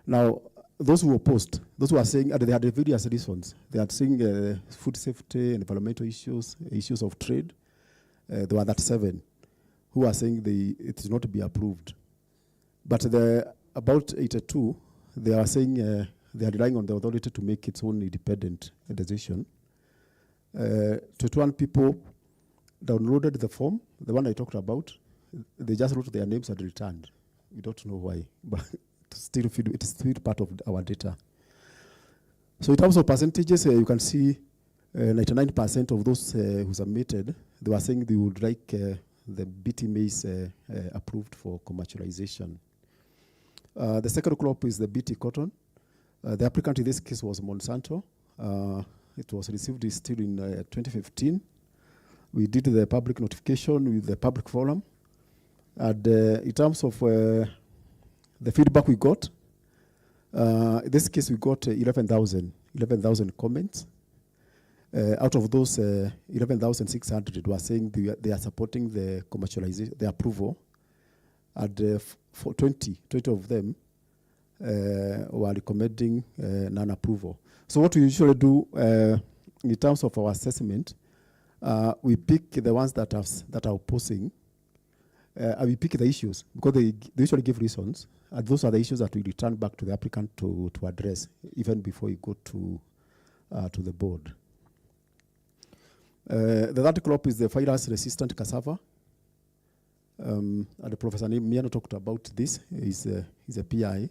Now, those who opposed, those who are saying, they had various reasons. They are saying food safety, environmental issues, issues of trade. There were that 7 who are saying it is not to be approved. But about 82, they are saying they are relying on the authority to make its own independent decision. 21 people downloaded the form, the one I talked about. They just wrote their names and returned. We don't know why, but it is still part of our data. So in terms of percentages, you can see 99% of those who submitted, they were saying they would like the BT Maize approved for commercialization. The second crop is the BT cotton. The applicant in this case was Monsanto. It was received still in 2015. We did the public notification with the public forum. And in terms of the feedback we got, in this case we got 11,000 comments. Out of those, 11,600 were saying they are supporting the commercialization, the approval. And for 20 of them were recommending non-approval. So what we usually do in terms of our assessment, we pick the ones that are opposing. We pick the issues because they usually give reasons, and those are the issues that we return back to the applicant to address even before you go to the board. The third crop is the virus-resistant cassava. And Professor Miano talked about this. He's a PI.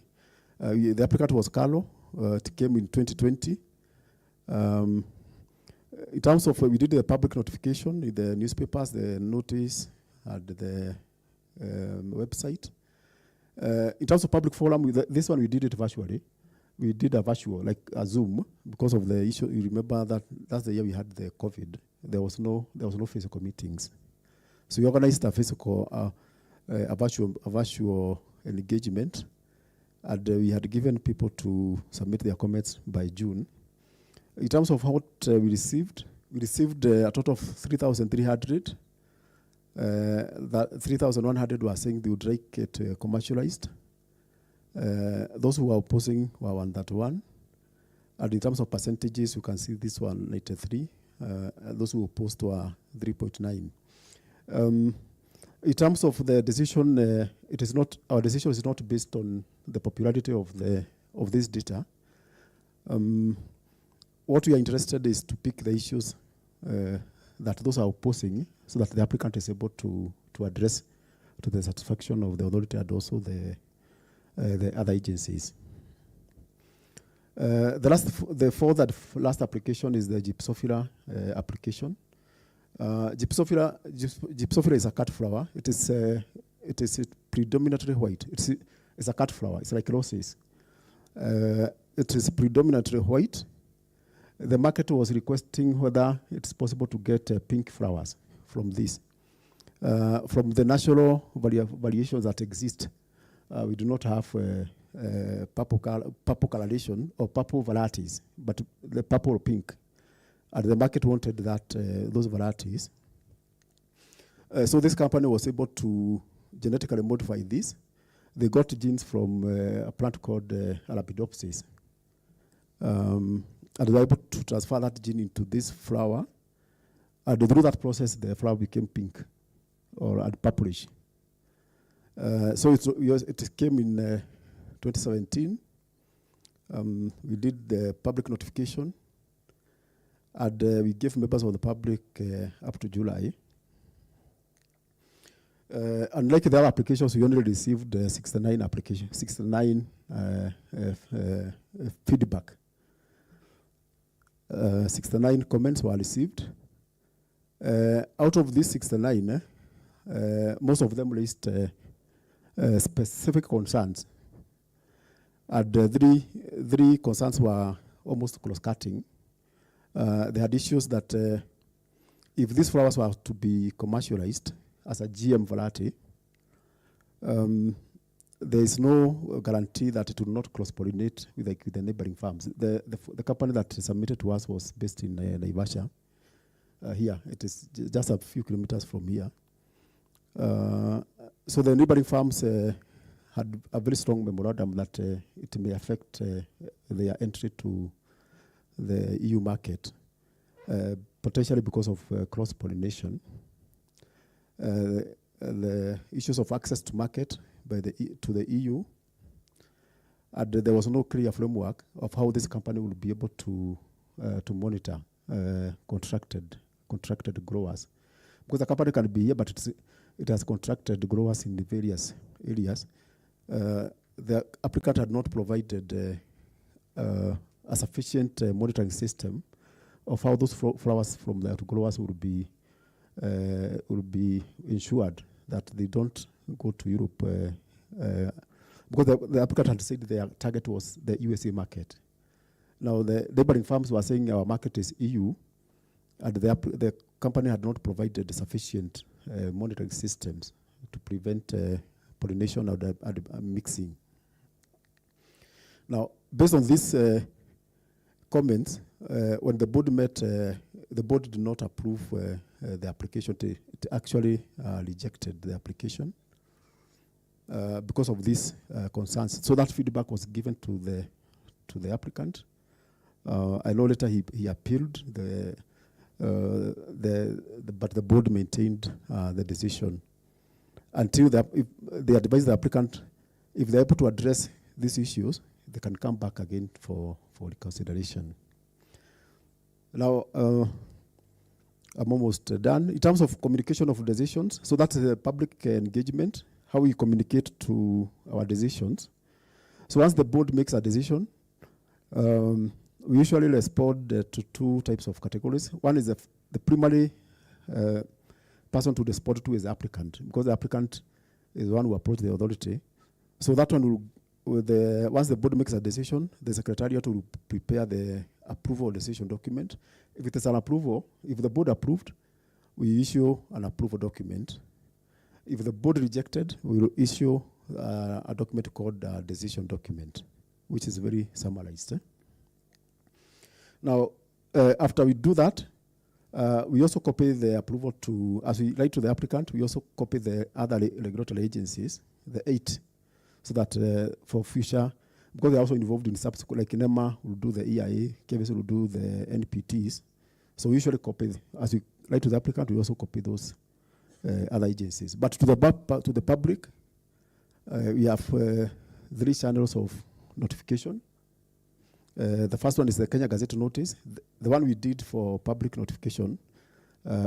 The applicant was Carlo. It came in 2020. In terms of, we did the public notification in the newspapers, the notice, and the website. In terms of public forum, this one we did it virtually. We did a virtual, like a Zoom, because of the issue. You remember that's the year we had the COVID. There was no physical meetings, so we organized a virtual engagement, and we had given people to submit their comments by June. In terms of what we received a total of 3,300. That 3,100 were saying they would like it commercialized. Those who were opposing were 131. And in terms of percentages, you can see this one, 93. Those who opposed were 3.9. In terms of the decision, our decision is not based on the popularity of this data. What we are interested is to pick the issues that those are opposing, so that the applicant is able to address to the satisfaction of the authority and also the other agencies. The fourth and last application is the Gypsophila application. Gypsophila is a cut flower. It is predominantly white. It's a cut flower. It's like roses. It is predominantly white. The market was requesting whether it's possible to get pink flowers from this. From the natural variations that exist, we do not have purple coloration or purple varieties, but the purple or pink. And the market wanted those varieties. So this company was able to genetically modify this. They got genes from a plant called Arabidopsis. And they were able to transfer that gene into this flower. And through that process, the flower became pink or purplish. So it came in 2017. We did the public notification. And we gave members of the public up to July. Unlike the other applications, we only received 69 feedback. 69 comments were received. Out of these 69, most of them raised specific concerns. And three concerns were almost cross-cutting. They had issues that if these flowers were to be commercialized as a GM variety, there is no guarantee that it will not cross-pollinate with the neighboring farms. The company that submitted to us was based in Naivasha. Here, it is just a few kilometers from here. So the neighboring farms had a very strong memorandum that it may affect their entry to the EU market, potentially because of cross-pollination. The issues of access to market to the EU, and there was no clear framework of how this company will be able to monitor contracted growers, because the company can be here, but it has contracted growers in the various areas. The applicant had not provided a sufficient monitoring system of how those flowers from the growers will be ensured that they don't go to Europe, because the applicant had said their target was the USA market. Now the neighboring farms were saying our market is EU, and the company had not provided sufficient monitoring systems to prevent pollination and mixing. Now, based on these comments, when the board met, the board did not approve the application. It actually rejected the application because of these concerns. So that feedback was given to the applicant. I know later he appealed, but the board maintained the decision until they advised the applicant, if they're able to address these issues, they can come back again for reconsideration. Now, I'm almost done. In terms of communication of decisions, so that's public engagement, how we communicate to our decisions. So once the board makes a decision, we usually respond to two types of categories. One is the primary person to respond to is the applicant, because the applicant is the one who approached the authority. So that one will, once the board makes a decision, the secretariat will prepare the approval decision document. If it is an approval, if the board approved, we issue an approval document. If the board rejected, we will issue a document called a decision document, which is very summarized. Now, after we do that, we also copy the approval to, as we write to the applicant, we also copy the other regulatory agencies, the 8, so that for future, because they're also involved in subsequent, like NEMA will do the EIA, KBS will do the NPTs. So we usually copy, as we write to the applicant, we also copy those other agencies. But to the public, we have 3 channels of notification. The first one is the Kenya Gazette notice. The one we did for public notification,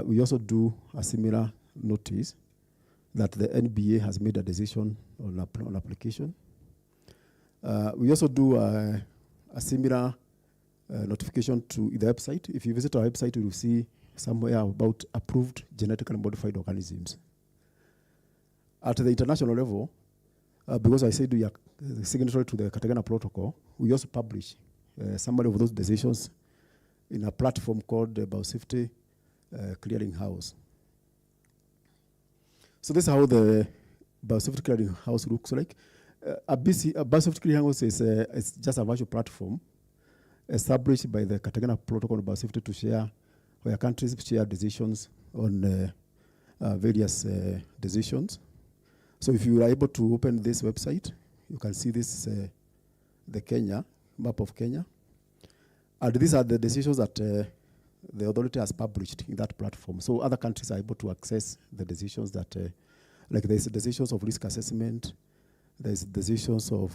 we also do a similar notice that the NBA has made a decision on application. We also do a similar notification to the website. If you visit our website, you will see somewhere about approved genetically modified organisms. At the international level, because I said we are signatory to the Cartagena Protocol, we also publish summary of those decisions in a platform called the Biosafety Clearinghouse. So this is how the Biosafety Clearinghouse looks like. A Biosafety Clearinghouse is just a virtual platform established by the Cartagena Protocol on Biosafety to share, where countries share decisions on various decisions. So if you are able to open this website, you can see this, the Kenya, map of Kenya. And these are the decisions that the authority has published in that platform. So other countries are able to access the decisions that, like there's decisions of risk assessment, there's decisions of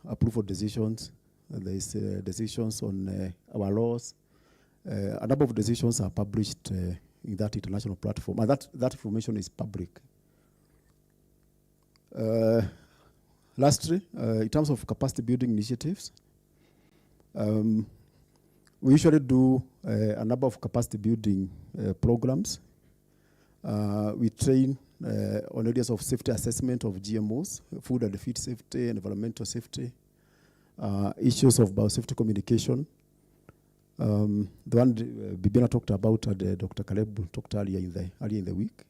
approval decisions, there's decisions on our laws. A number of decisions are published in that international platform, and that information is public. Lastly, in terms of capacity building initiatives, we usually do a number of capacity building programs. We train on areas of safety assessment of GMOs, food and feed safety, environmental safety, issues of biosafety communication. The one Bibina talked about, Dr. Caleb talked earlier in the week.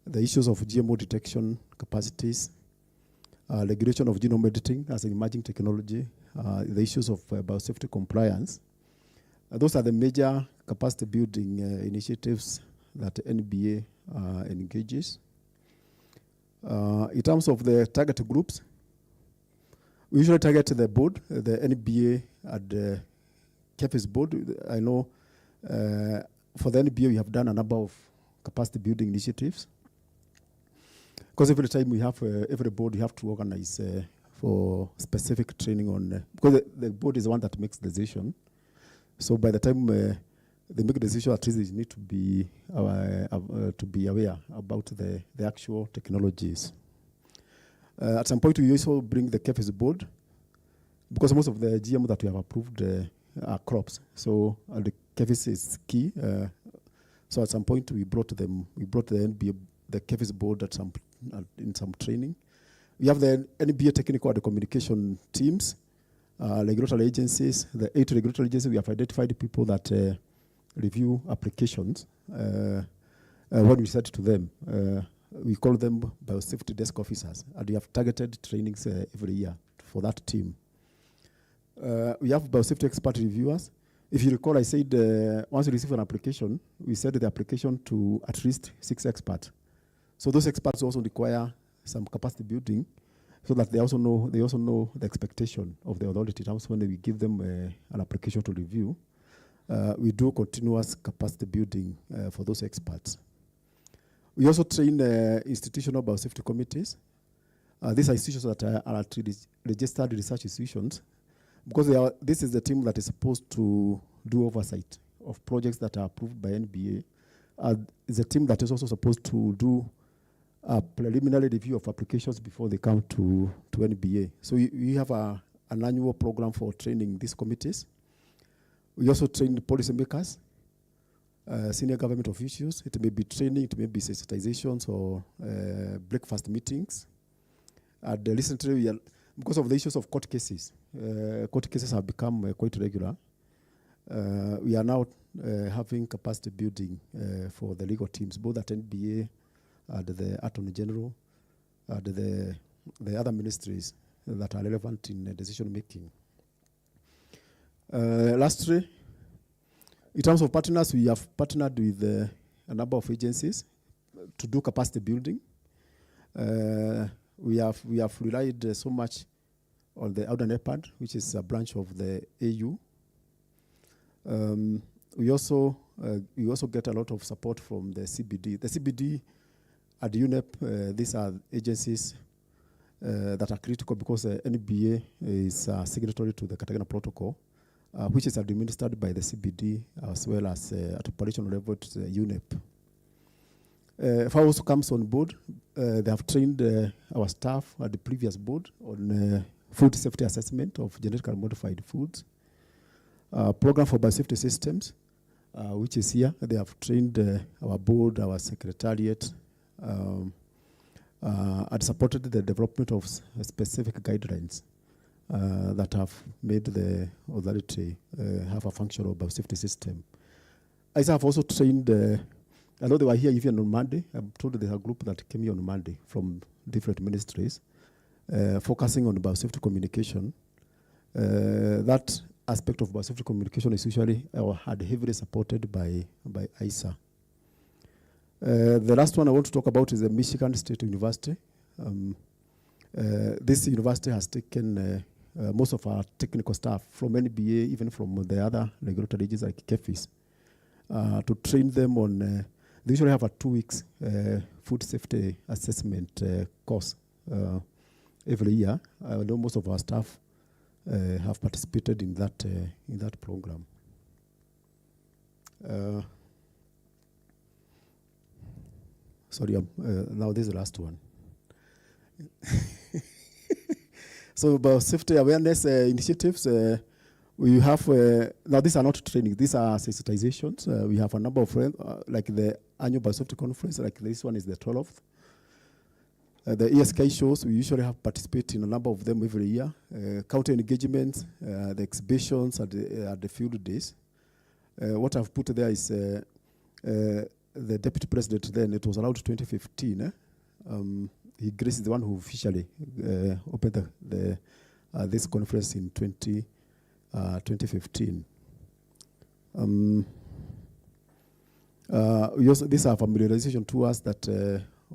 The issues of GMO detection capacities, regulation of genome editing as an emerging technology, the issues of biosafety compliance. Those are the major capacity building initiatives that NBA engages. In terms of the target groups, we usually target the board, the NBA and the KEPIS board. I know for the NBA we have done a number of capacity building initiatives. Because every time we have, every board we have to organize for specific training on, because the board is the one that makes the decision. So by the time they make a decision, at least they need to be aware about the actual technologies. At some point, we also bring the KEPIS board, because most of the GMO that we have approved are crops. So the KEPIS is key. So at some point, we brought the NBA, the KEPIS board in some training. We have the NBA technical and communication teams, regulatory agencies. The 8 regulatory agencies, we have identified people that review applications. When we said to them, we call them biosafety desk officers, and we have targeted trainings every year for that team. We have biosafety expert reviewers. If you recall, I said once you receive an application, we send the application to at least 6 experts. So those experts also require some capacity building, so that they also know the expectation of the authority. When we give them an application to review, we do continuous capacity building for those experts. We also train institutional biosafety committees. These are institutions that are registered research institutions, because this is the team that is supposed to do oversight of projects that are approved by NBA is a team that is also supposed to do a preliminary review of applications before they come to NBA. So we have an annual program for training these committees. We also train policymakers, senior government officials. It may be training, it may be sensitizations or breakfast meetings. Recently, because of the issues of court cases have become quite regular. We are now having capacity building for the legal teams, both at NBA, at the Attorney General, at the other ministries that are relevant in decision making. Lastly, in terms of partners, we have partnered with a number of agencies to do capacity building. We have relied so much on the AUDA-NEPAD, which is a branch of the AU. We also get a lot of support from the CBD. The CBD at UNEP, these are agencies that are critical because NBA is signatory to the Cartagena Protocol, which is administered by the CBD as well as at operational level to the UNEP. FAO also comes on board. They have trained our staff at the previous board on food safety assessment of genetically modified foods. Program for biosafety systems, which is here. They have trained our board, our secretariat, and supported the development of specific guidelines that have made the authority have a functional biosafety system. I have also trained, I know they were here even on Monday. I'm told there's a group that came here on Monday from different ministries, focusing on biosafety communication. That aspect of biosafety communication is usually had heavily supported by ISA. The last one I want to talk about is the Michigan State University. This university has taken most of our technical staff from NBA, even from the other regulatory agencies like KEFIS, to train them on, they usually have a 2 weeks food safety assessment course every year. I know most of our staff have participated in that program. Sorry, now this is the last one. So about safety awareness initiatives, we have, now these are not training, these are sensitizations. We have a number of, like the annual biosafety conference, like this one is the 12th. The ESK shows, we usually have participated in a number of them every year. Counter engagements, the exhibitions at the field days. What I've put there is the deputy president then, it was around 2015. He Grace is the one who officially opened this conference in 2015. These are familiarization tours that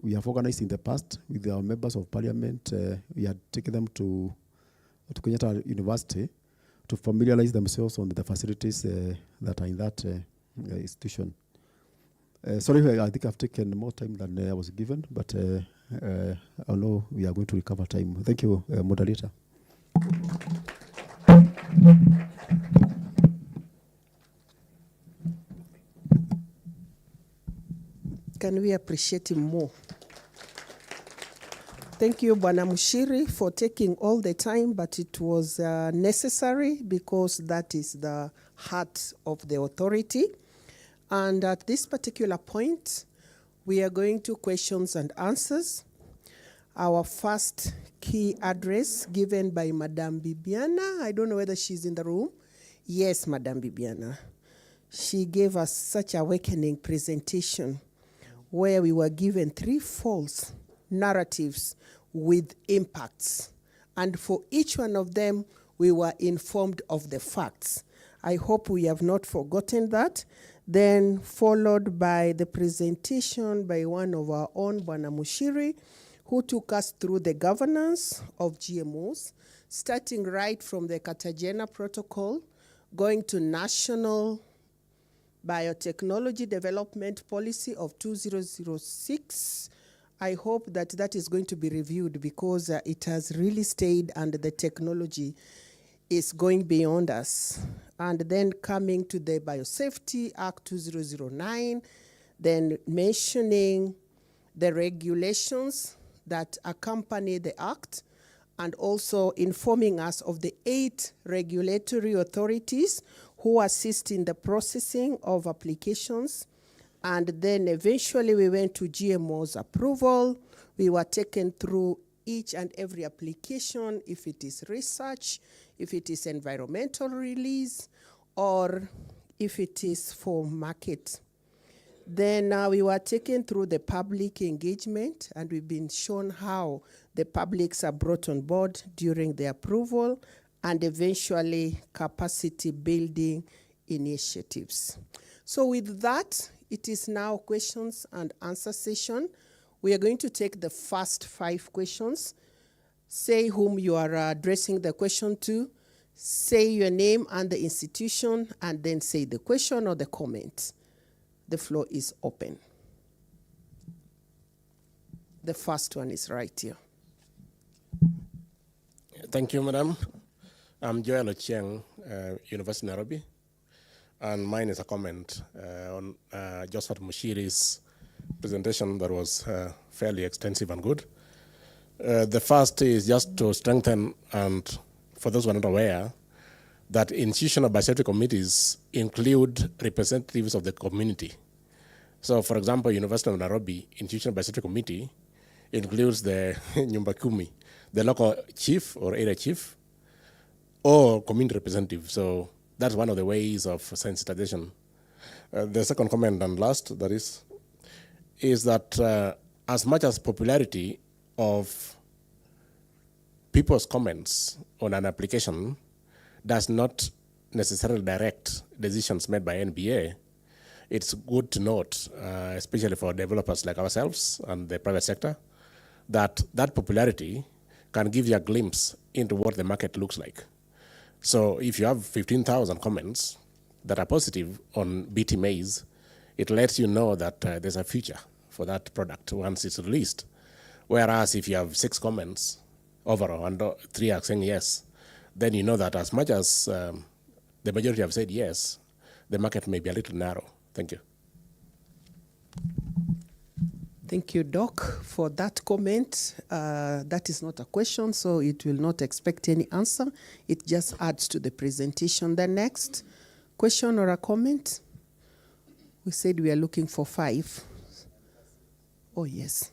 we have organized in the past with our members of parliament. We had taken them to Kenyatta University to familiarize themselves on the facilities that are in that institution. Sorry, I think I've taken more time than I was given, but I know we are going to recover time. Thank you, moderator. Can we appreciate him more? Thank you, Bwana Mushiri, for taking all the time, but it was necessary because that is the heart of the authority. And at this particular point, we are going to questions and answers. Our first key address given by Madame Bibiana. I don't know whether she's in the room. Yes, Madame Bibiana. She gave us such awakening presentation where we were given 3 false narratives with impacts. And for each one of them, we were informed of the facts. I hope we have not forgotten that. Then followed by the presentation by one of our own, Bwana Mushiri, who took us through the governance of GMOs, starting right from the Cartagena Protocol, going to National Biotechnology Development Policy of 2006. I hope that that is going to be reviewed because it has really stayed and the technology is going beyond us. And then coming to the Biosafety Act 2009, then mentioning the regulations that accompany the Act, and also informing us of the 8 regulatory authorities who assist in the processing of applications. And then eventually we went to GMO's approval. We were taken through each and every application, if it is research, if it is environmental release, or if it is for market. Then we were taken through the public engagement, and we've been shown how the publics are brought on board during the approval, and eventually capacity building initiatives. So with that, it is now questions and answer session. We are going to take the first 5 questions. Say whom you are addressing the question to, say your name and the institution, and then say the question or the comment. The floor is open. The first one is right here. Thank you, Madam. I'm Joel Ochieng, University of Nairobi. And mine is a comment on Josephat Mushiri's presentation that was fairly extensive and good. The first is just to strengthen, and for those who are not aware, that institutional biosafety committees include representatives of the community. So, for example, University of Nairobi Institutional Biosafety Committee includes the Nyumba Kumi, the local chief or area chief, or community representative. So that's one of the ways of sensitization. The second comment and last, that is that as much as popularity of people's comments on an application does not necessarily direct decisions made by NBA, it's good to note, especially for developers like ourselves and the private sector, that that popularity can give you a glimpse into what the market looks like. So if you have 15,000 comments that are positive on BT maize, it lets you know that there's a future for that product once it's released. Whereas if you have 6 comments overall and 3 are saying yes, then you know that as much as the majority have said yes, the market may be a little narrow. Thank you. Thank you, Doc, for that comment. That is not a question, so it will not expect any answer. It just adds to the presentation. The next question or a comment? We said we are looking for 5. Oh, yes.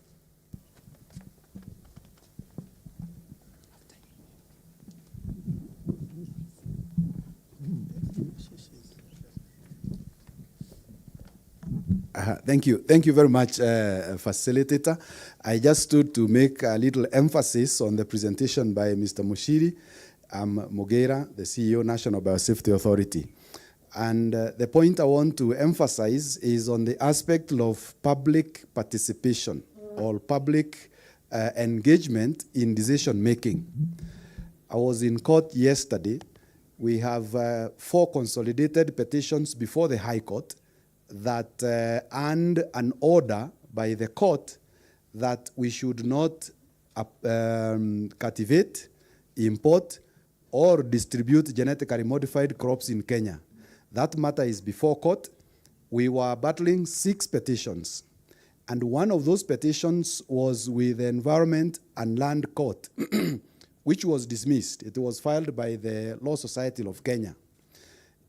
Thank you. Thank you very much, facilitator. I just stood to make a little emphasis on the presentation by Mr. Mushiri. I'm Mogera, the CEO, National Biosafety Authority. And the point I want to emphasize is on the aspect of public participation or public engagement in decision making. I was in court yesterday. We have 4 consolidated petitions before the High Court that earned an order by the court that we should not cultivate, import, or distribute genetically modified crops in Kenya. That matter is before court. We were battling 6 petitions, and one of those petitions was with the Environment and Land Court, which was dismissed. It was filed by the Law Society of Kenya.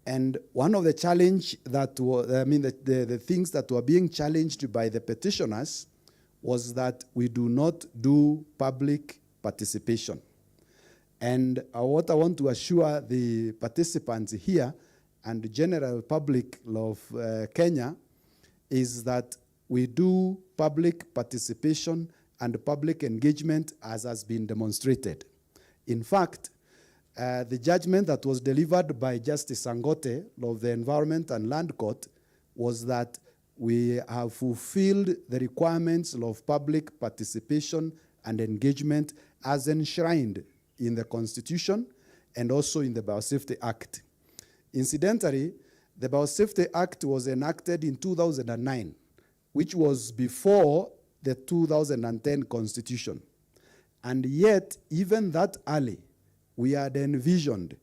And one of the challenge that the things that were being challenged by the petitioners was that we do not do public participation. And what I want to assure the participants here and the general public of Kenya is that we do public participation and public engagement as has been demonstrated. In fact, the judgment that was delivered by Justice Sangote of the Environment and Land Court was that we have fulfilled the requirements of public participation and engagement as enshrined in the Constitution and also in the Biosafety Act. Incidentally, the Biosafety Act was enacted in 2009, which was before the 2010 Constitution. And yet, even that early, we had envisioned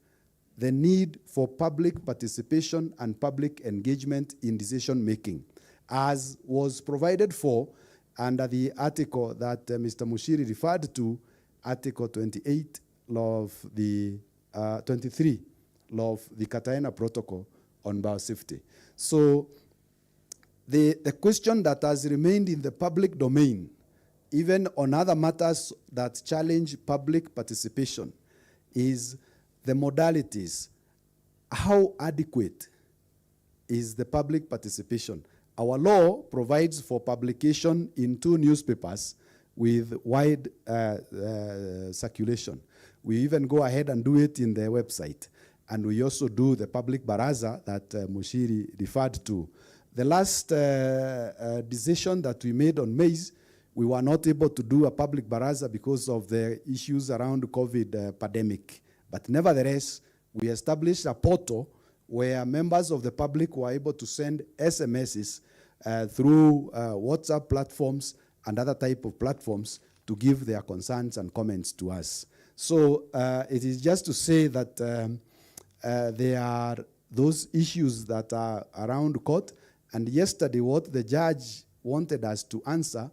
the need for public participation and public engagement in decision making. as was provided for under the article that Mr. Mushiri referred to, Article 28 of the 23 of the Cartagena Protocol on Biosafety. So the question that has remained in the public domain, even on other matters that challenge public participation, is the modalities. How adequate is the public participation? Our law provides for publication in 2 newspapers with wide circulation. We even go ahead and do it in the website. And we also do the public baraza that Mushiri referred to. The last decision that we made on maize, we were not able to do a public baraza because of the issues around COVID pandemic. But nevertheless, we established a portal where members of the public were able to send SMSs through WhatsApp platforms and other type of platforms to give their concerns and comments to us. So it is just to say that there are those issues that are around court. And yesterday, what the judge wanted us to answer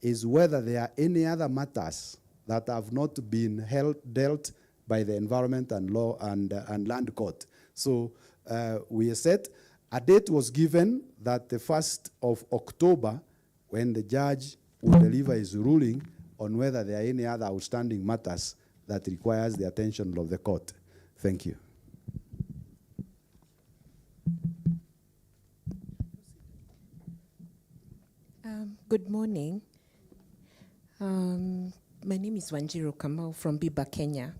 is whether there are any other matters that have not been dealt by the Environment and Law and Land Court. So we set a date was given that the 1st of October, when the judge will deliver his ruling on whether there are any other outstanding matters that requires the attention of the court. Thank you. Good morning. My name is Wanjiru Kamau from Biba, Kenya.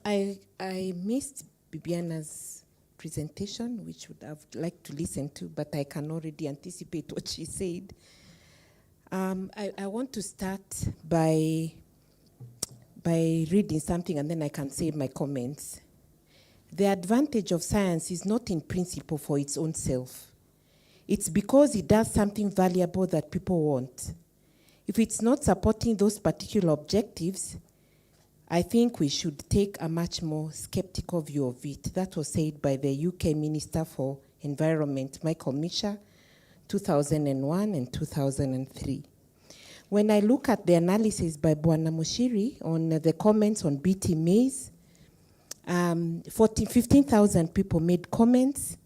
I missed Bibiana's presentation, which would have liked to listen to, but I can already anticipate what she said. I want to start by reading something, and then I can say my comments. The advantage of science is not in principle for its own self. It's because it does something valuable that people want. If it's not supporting those particular objectives, I think we should take a much more skeptical view of it. That was said by the UK Minister for Environment, Michael Misha, 2001 and 2003. When I look at the analysis by Bwana Mushiri on the comments on BT maize, 15,000 people made comments,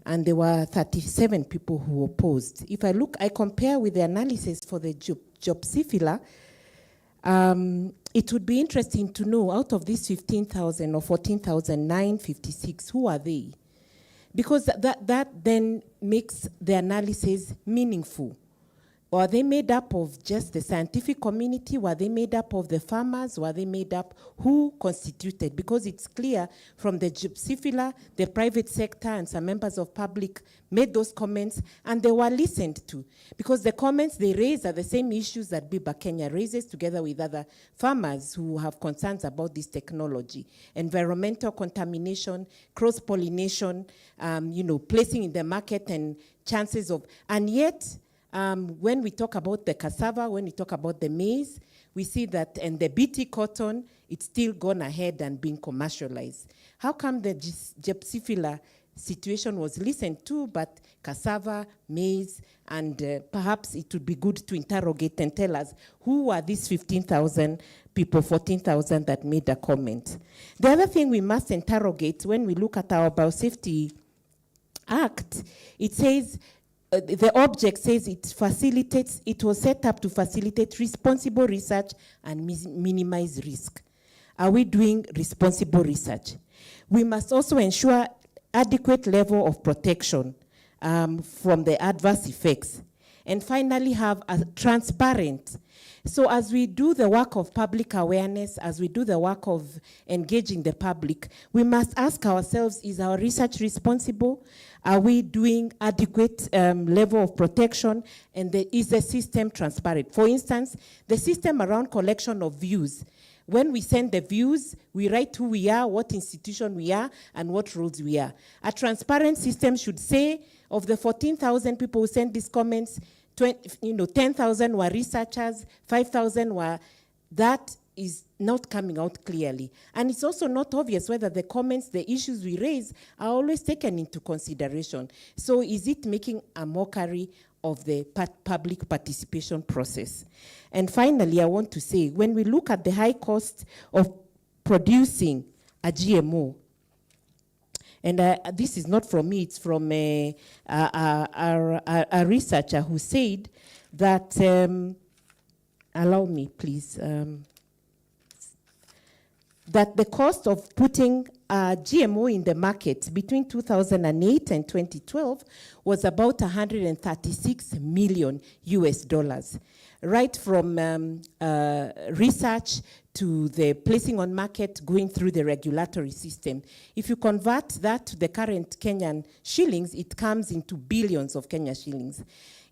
and there were 37 people who opposed. If I compare with the analysis for the Biosafety, it would be interesting to know, out of these 15,000 or 14,956, who are they? Because that then makes the analysis meaningful. Or are they made up of just the scientific community? Were they made up of the farmers? Were they made up? Who constituted? Because it's clear from the Biosafety, the private sector and some members of public made those comments, and they were listened to. Because the comments they raise are the same issues that Biba Kenya raises together with other farmers who have concerns about this technology. Environmental contamination, cross-pollination, placing in the market and chances of, and yet, when we talk about the cassava, when we talk about the maize, we see that, and the BT cotton, it's still gone ahead and being commercialized. How come the Biosafety situation was listened to, but cassava, maize, and perhaps it would be good to interrogate and tell us who are these 15,000 people, 14,000 that made a comment. The other thing we must interrogate when we look at our Biosafety Act, it says, the object says it was set up to facilitate responsible research and minimize risk. Are we doing responsible research? We must also ensure adequate level of protection from the adverse effects. And finally, have a transparent. So as we do the work of public awareness, as we do the work of engaging the public, we must ask ourselves, is our research responsible? Are we doing adequate level of protection? And is the system transparent? For instance, the system around collection of views. When we send the views, we write who we are, what institution we are, and what roles we are. A transparent system should say, of the 14,000 people who sent these comments, 10,000 were researchers, 5,000 were that is not coming out clearly. And it's also not obvious whether the comments, the issues we raise are always taken into consideration. So is it making a mockery of the public participation process? And finally, I want to say, when we look at the high cost of producing a GMO, and this is not from me, it's from a researcher who said that, allow me please, that the cost of putting GMO in the market between 2008 and 2012 was about 136 million US dollars. Right from research to the placing on market, going through the regulatory system. If you convert that to the current Kenyan shillings, it comes into billions of Kenya shillings.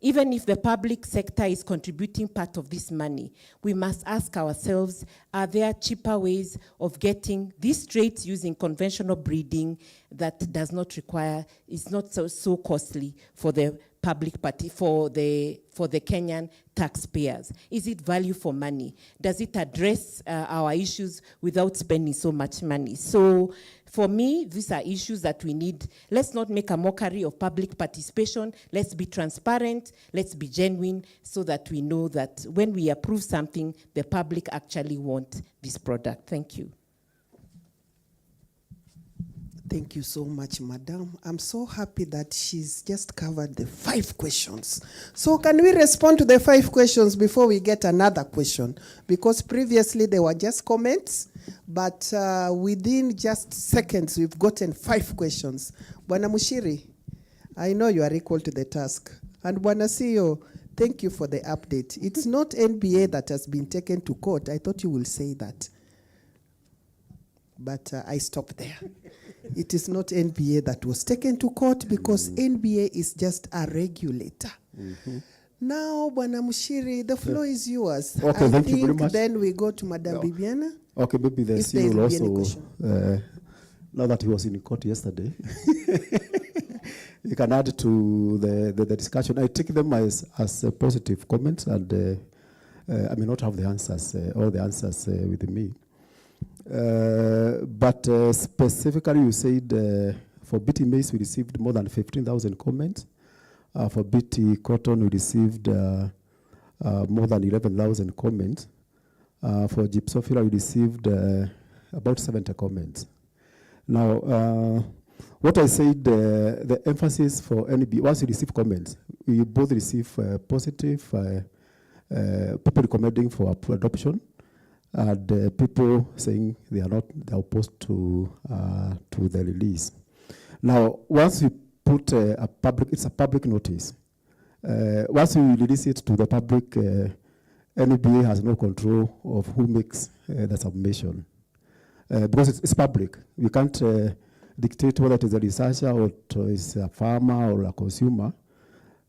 Even if the public sector is contributing part of this money, we must ask ourselves, are there cheaper ways of getting these traits using conventional breeding that does not require, is not so costly for the public party, for the Kenyan taxpayers? Is it value for money? Does it address our issues without spending so much money? So for me, these are issues that we need. Let's not make a mockery of public participation. Let's be transparent. Let's be genuine so that we know that when we approve something, the public actually want this product. Thank you. Thank you so much, Madam. I'm so happy that she's just covered the 5 questions. So can we respond to the 5 questions before we get another question? Because previously they were just comments, but within just seconds, we've gotten 5 questions. Bwana Mushiri, I know you are equal to the task. And Bwana CEO, thank you for the update. It's not NBA that has been taken to court. I thought you will say that. But I stopped there. It is not NBA that was taken to court because NBA is just a regulator. Now, Bwana Mushiri, the floor is yours. Okay, thank you very much. Then we go to Madam Bibiana. Okay, maybe the If there CEO will will be any also, now that he was in court yesterday, you can add to the discussion. I take them as a positive comment, and I may not have the answers, all the answers with me. But specifically, you said for BT maize, we received more than 15,000 comments. For BT cotton, we received more than 11,000 comments. For gypsophila, we received about 70 comments. Now, what I said, the emphasis for NB, once you receive comments, we both receive positive, people recommending for adoption, and people saying they are opposed to the release. Now, once we put a public, it's a public notice. Once we release it to the public, NBA has no control of who makes the submission. Because it's public. We can't dictate whether it is a researcher or it is a farmer or a consumer.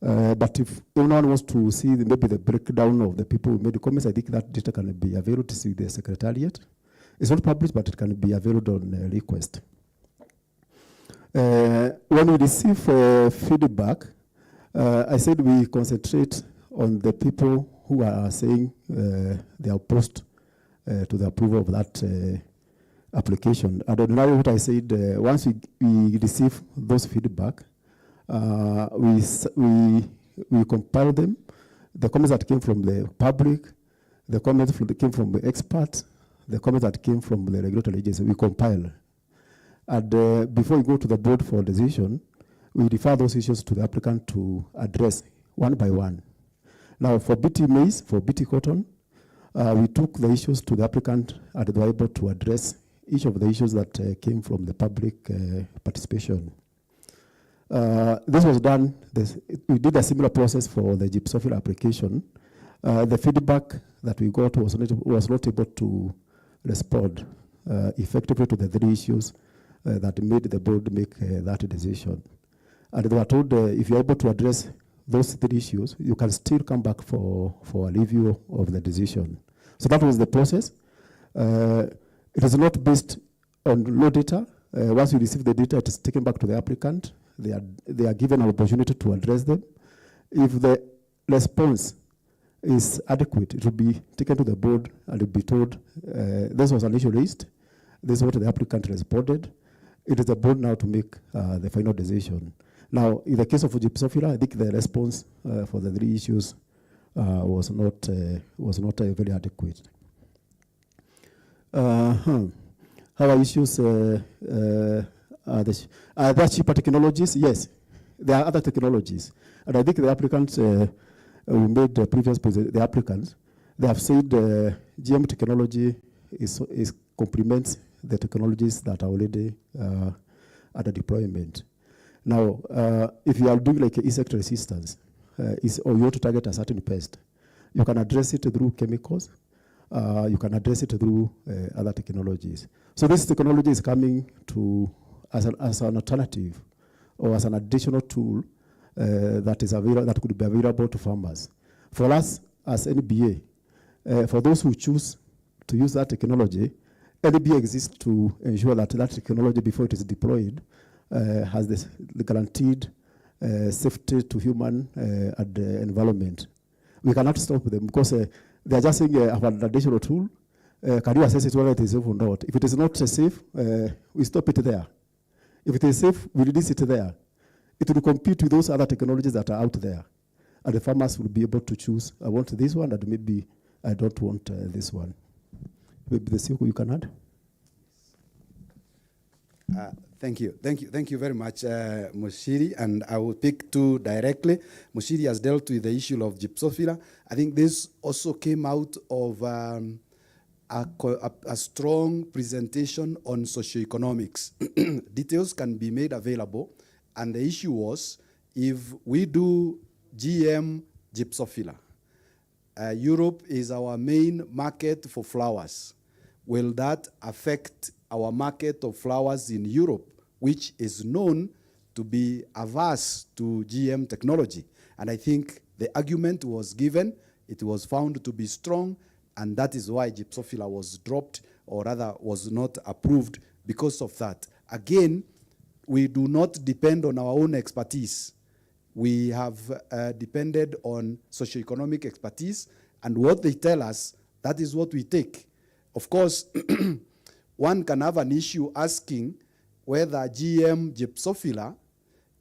But if anyone wants to see maybe the breakdown of the people who made the comments, I think that data can be available to see the Secretariat. It's not published, but it can be available on request. When we receive feedback, I said we concentrate on the people who are saying they are opposed to the approval of that application. And ordinarily what I said, once we receive those feedback, we compile them, the comments that came from the public, the comments that came from the experts, the comments that came from the regulatory agency, we compile. And before we go to the board for decision, we refer those issues to the applicant to address one by one. Now, for BT maize, for BT cotton, we took the issues to the applicant and they were able to address each of the issues that came from the public participation. This was done, we did a similar process for the gypsophila application. The feedback that we got was not able to respond effectively to the 3 issues that made the board make that decision. And they were told if you're able to address those 3 issues, you can still come back for a review of the decision. So that was the process. It is not based on raw data. Once you receive the data, it is taken back to the applicant. They are given an opportunity to address them. If the response is adequate, it will be taken to the board and it will be told, this was an issue raised, this is what the applicant responded. It is the board now to make the final decision. Now, in the case of Gypsophila, I think the response for the 3 issues was not very adequate. Our issues are there cheaper technologies? Yes, there are other technologies. And I think the applicants who made the previous the applicants, they have said GM technology complements the technologies that are already under deployment. Now, if you are doing like insect resistance, or you want to target a certain pest, you can address it through chemicals. You can address it through other technologies. So this technology is coming to as an alternative or as an additional tool that is available, that could be available to farmers. For us as NBA, for those who choose to use that technology, NBA exists to ensure that that technology, before it is deployed, has the guaranteed safety to human and the environment. We cannot stop them because they are just saying an additional tool. Can you assess it whether it is safe or not? If it is not safe, we stop it there. If it is safe, we release it there. It will compete with those other technologies that are out there. And the farmers will be able to choose, I want this one, and maybe I don't want this one. Maybe the CEO, you can add? Thank you very much, Mushiri, and I will pick 2 directly. Mushiri has dealt with the issue of Gypsophila. I think this also came out of a strong presentation on socioeconomics. Details can be made available, and the issue was, if we do GM Gypsophila, Europe is our main market for flowers. Will that affect our market of flowers in Europe, which is known to be averse to GM technology? And I think the argument was given, it was found to be strong, and that is why Gypsophila was dropped, or rather was not approved because of that. Again, we do not depend on our own expertise. We have depended on socioeconomic expertise, and what they tell us, that is what we take. Of course, one can have an issue asking whether GM Gypsophila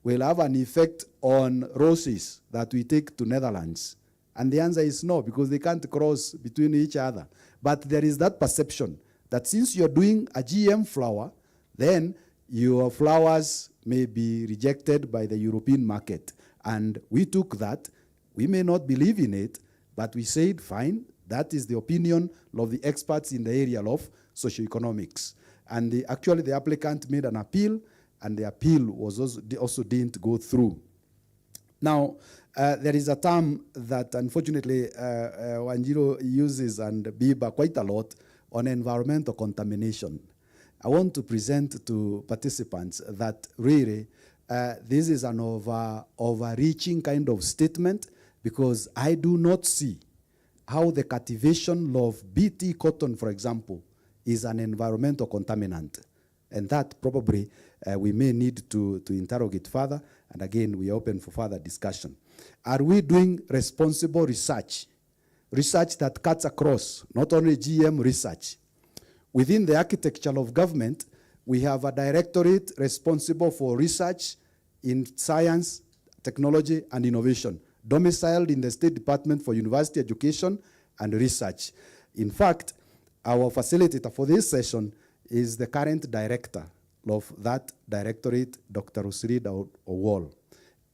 will have an effect on roses that we take to Netherlands. And the answer is no, because they can't cross between each other. But there is that perception that since you're doing a GM flower, then your flowers may be rejected by the European market. And we took that. We may not believe in it, but we said, fine, that is the opinion of the experts in the area of socioeconomics. And actually, the applicant made an appeal, and the appeal was also didn't go through. Now, there is a term that unfortunately Wanjiro uses and Biba quite a lot on environmental contamination. I want to present to participants that really this is an overreaching kind of statement, because I do not see how the cultivation of BT cotton, for example, is an environmental contaminant. And that probably we may need to interrogate further. And again, we are open for further discussion. Are we doing responsible research? Research that cuts across, not only GM research. Within the architecture of government, we have a directorate responsible for research in science, technology, and innovation, domiciled in the State Department for University Education and Research. In fact, our facilitator for this session is the current director of that directorate, Dr. Usrida Owol.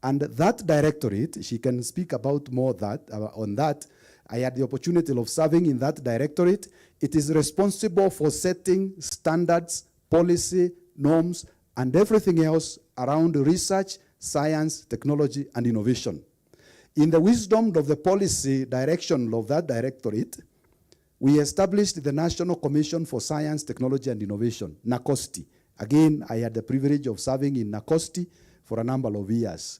And that directorate, she can speak about more on that. I had the opportunity of serving in that directorate. It is responsible for setting standards, policy, norms, and everything else around research, science, technology, and innovation. In the wisdom of the policy direction of that directorate, we established the National Commission for Science, Technology, and Innovation, NACOSTI. Again, I had the privilege of serving in NACOSTI for a number of years.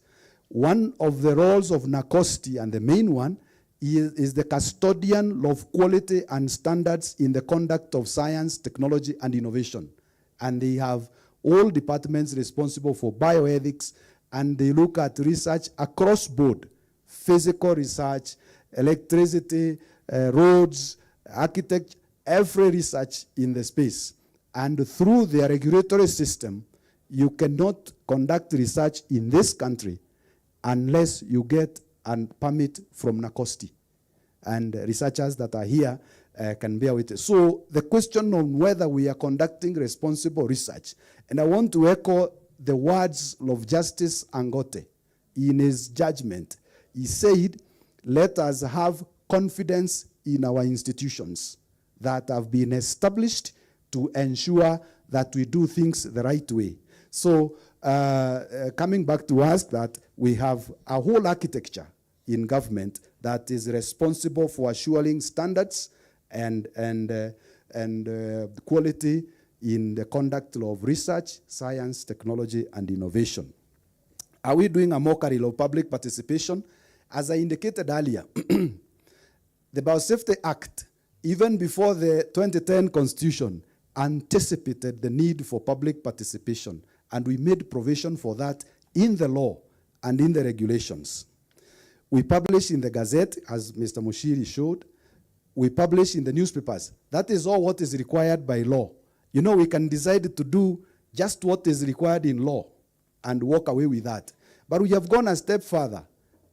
One of the roles of NACOSTI, and the main one, is the custodian of quality and standards in the conduct of science, technology, and innovation. And they have all departments responsible for bioethics, and they look at research across board, physical research, electricity, roads, architecture, every research in the space. And through the regulatory system, you cannot conduct research in this country unless you get a permit from NACOSTI. And researchers that are here can bear with it. So the question on whether we are conducting responsible research, and I want to echo the words of Justice Angote in his judgment. He said, let us have confidence in our institutions that have been established to ensure that we do things the right way. So coming back to us, that we have a whole architecture in government that is responsible for assuring standards and quality in the conduct of research, science, technology, and innovation. Are we doing a mockery of public participation? As I indicated earlier, the Biosafety Act, even before the 2010 Constitution, anticipated the need for public participation, and we made provision for that in the law and in the regulations. We publish in the Gazette, as Mr. Mushiri showed. We publish in the newspapers. That is all what is required by law. You know, we can decide to do just what is required in law and walk away with that. But we have gone a step further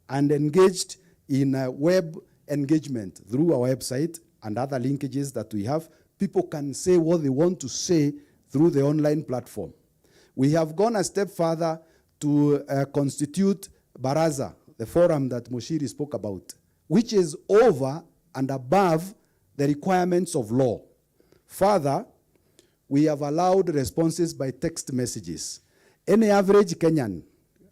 and engaged in web engagement through our website and other linkages that we have. People can say what they want to say through the online platform. We have gone a step further to constitute Baraza, the forum that Mushiri spoke about, which is over and above the requirements of law. Further, we have allowed responses by text messages. Any average Kenyan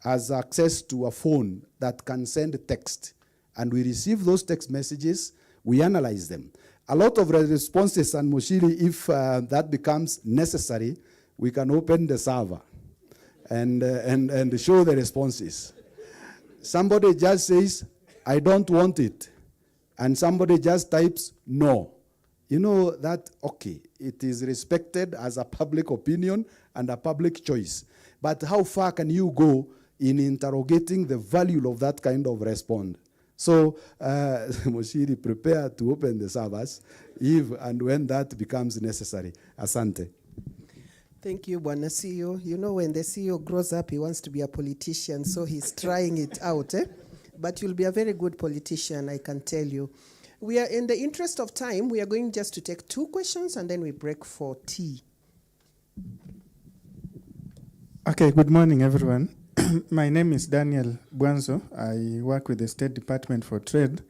has access to a phone that can send text, and we receive those text messages, we analyze them. A lot of responses, and Mushiri, if that becomes necessary, we can open the server and show the responses. Somebody just says, I don't want it. And somebody just types, no. You know that, okay, it is respected as a public opinion and a public choice. But how far can you go in interrogating the value of that kind of response? So, Mushiri, prepare to open the servers if and when that becomes necessary. Asante. Thank you, Bwana CEO. You know, when the CEO grows up, he wants to be a politician, so he's trying it out. But you'll be a very good politician, I can tell you. We are, in the interest of time, we are going just to take 2 questions, and then we break for tea. Okay, good morning, everyone. My name is Daniel Bwanzo. I work with the State Department for Trade.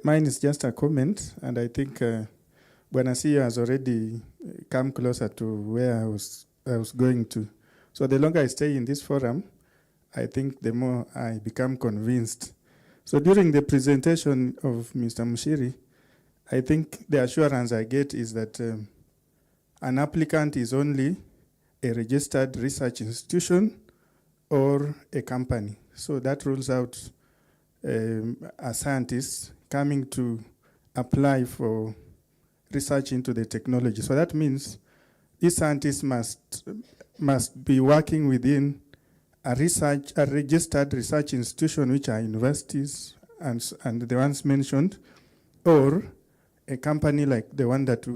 Mine is just a comment, and I think Bwana CEO has already come closer to where I was going to. So the longer I stay in this forum, I think the more I become convinced. So during the presentation of Mr. Mushiri, I think the assurance I get is that an applicant is only a registered research institution or a company. So that rules out a scientist coming to apply for research into the technology. So that means these scientists must be working within a registered research institution, which are universities and the ones mentioned, or a company like the one that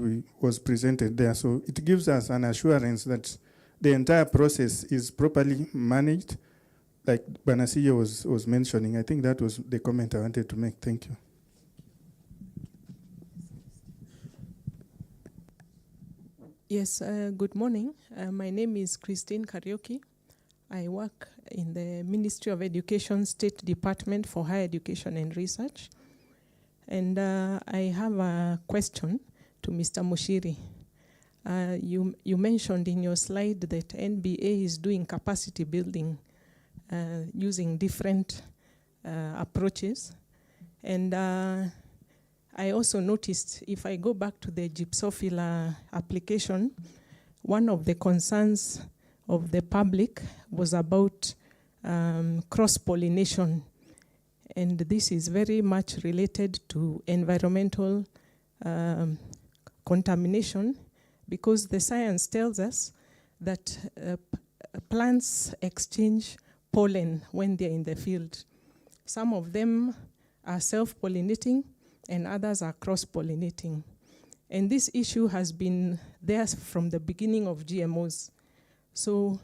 was presented there. So it gives us an assurance that the entire process is properly managed, like Bwana CEO was mentioning. I think that was the comment I wanted to make. Thank you. Yes, good morning. My name is Christine Karaoke. I work in the Ministry of Education State Department for Higher Education and Research. And I have a question to Mr. Mushiri. You mentioned in your slide that NBA is doing capacity building using different approaches. And I also noticed, if I go back to the Gypsophila application, one of the concerns of the public was about cross-pollination. And this is very much related to environmental contamination, because the science tells us that plants exchange pollen when they're in the field. Some of them are self-pollinating and others are cross-pollinating. And this issue has been there from the beginning of GMOs. So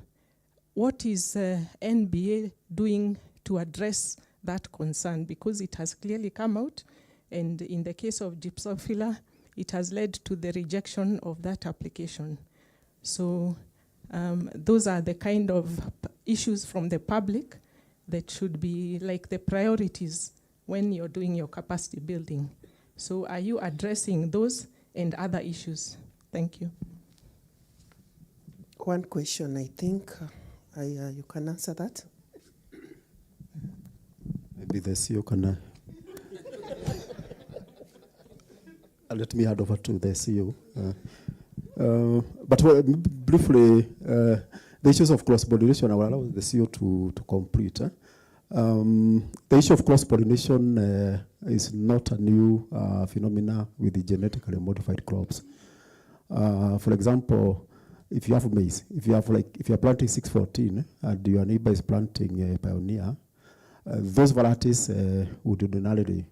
what is NBA doing to address that concern? Because it has clearly come out, and in the case of Gypsophila, it has led to the rejection of that application. So those are the kind of issues from the public that should be like the priorities when you're doing your capacity building. So are you addressing those and other issues? Thank you. One question, I think you can answer that. Maybe the CEO can. Let me hand over to the CEO. But briefly, the issues of cross-pollination, I will allow the CEO to complete. The issue of cross-pollination is not a new phenomena with the genetically modified crops. For example, if you have maize, if you're planting 614 and your neighbor is planting Pioneer, those varieties would ordinarily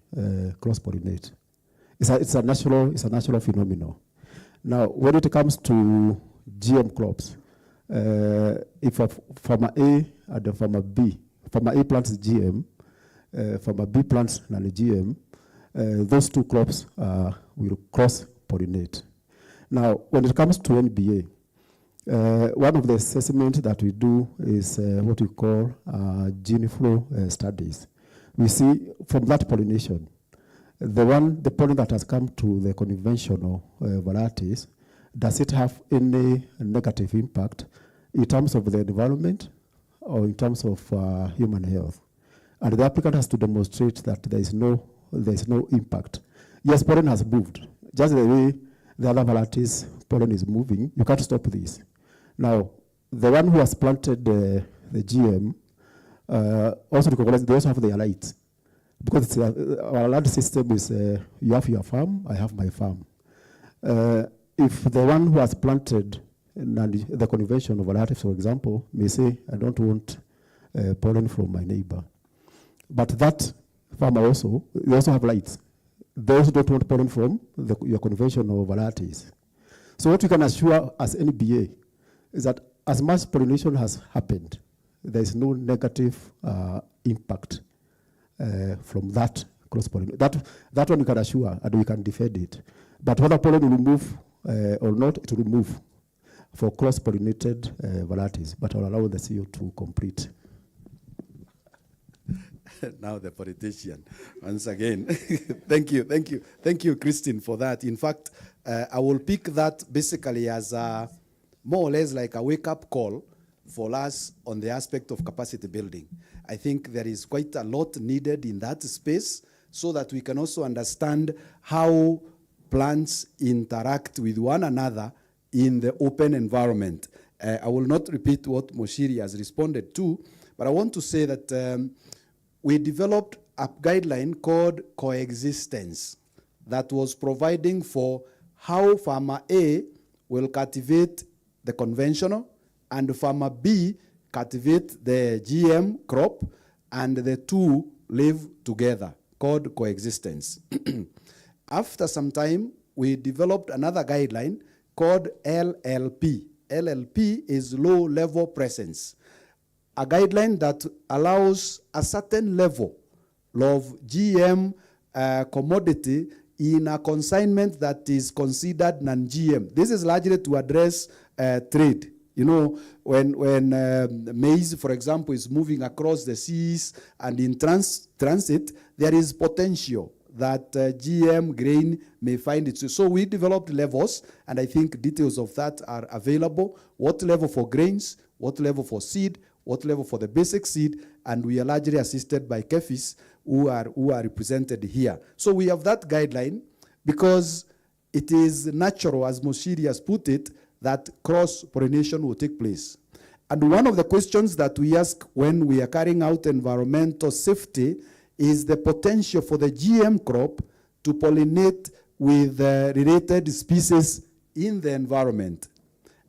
cross-pollinate. It's a natural phenomenon. Now, when it comes to GM crops, if a farmer A and a farmer B, farmer A plants GM, farmer B plants non-GM, those two crops will cross-pollinate. Now, when it comes to NBA, one of the assessments that we do is what we call gene flow studies. We see from that pollination, the pollen that has come to the conventional varieties, does it have any negative impact in terms of the environment or in terms of human health? And the applicant has to demonstrate that there is no impact. Yes, pollen has moved. Just the way the other varieties, pollen is moving, you can't stop this. Now, the one who has planted the GM also recognize they also have their rights. Because it's our land system is you have your farm, I have my farm. If the one who has planted the conventional varieties, for example, may say, I don't want pollen from my neighbor. But that farmer also, they also have rights. They also don't want pollen from your conventional varieties. So what we can assure as NBA is that as much pollination has happened, there is no negative impact from that cross-pollination. That one we can assure and we can defend it. But whether pollen will move or not, it will move for cross-pollinated varieties. But I'll allow the CEO to complete. Now the politician, once again. Thank you, Christine, for that. In fact, I will pick that basically as more or less like a wake-up call for us on the aspect of capacity building. I think there is quite a lot needed in that space so that we can also understand how plants interact with one another in the open environment. I will not repeat what Moshiri has responded to, but I want to say that we developed a guideline called coexistence that was providing for how farmer A will cultivate the conventional and farmer B cultivate the GM crop, and the two live together, called coexistence. After some time, we developed another guideline called LLP. LLP is low-level presence, a guideline that allows a certain level of GM commodity in a consignment that is considered non-GM. This is largely to address trade. You know, when maize, for example, is moving across the seas and in transit, there is potential that GM grain may find it. So we developed levels, and I think details of that are available. What level for grains, what level for seed, what level for the basic seed, and we are largely assisted by KEFIS who are represented here. So we have that guideline because it is natural, as Moshiri has put it, that cross-pollination will take place. And one of the questions that we ask when we are carrying out environmental safety is the potential for the GM crop to pollinate with related species in the environment.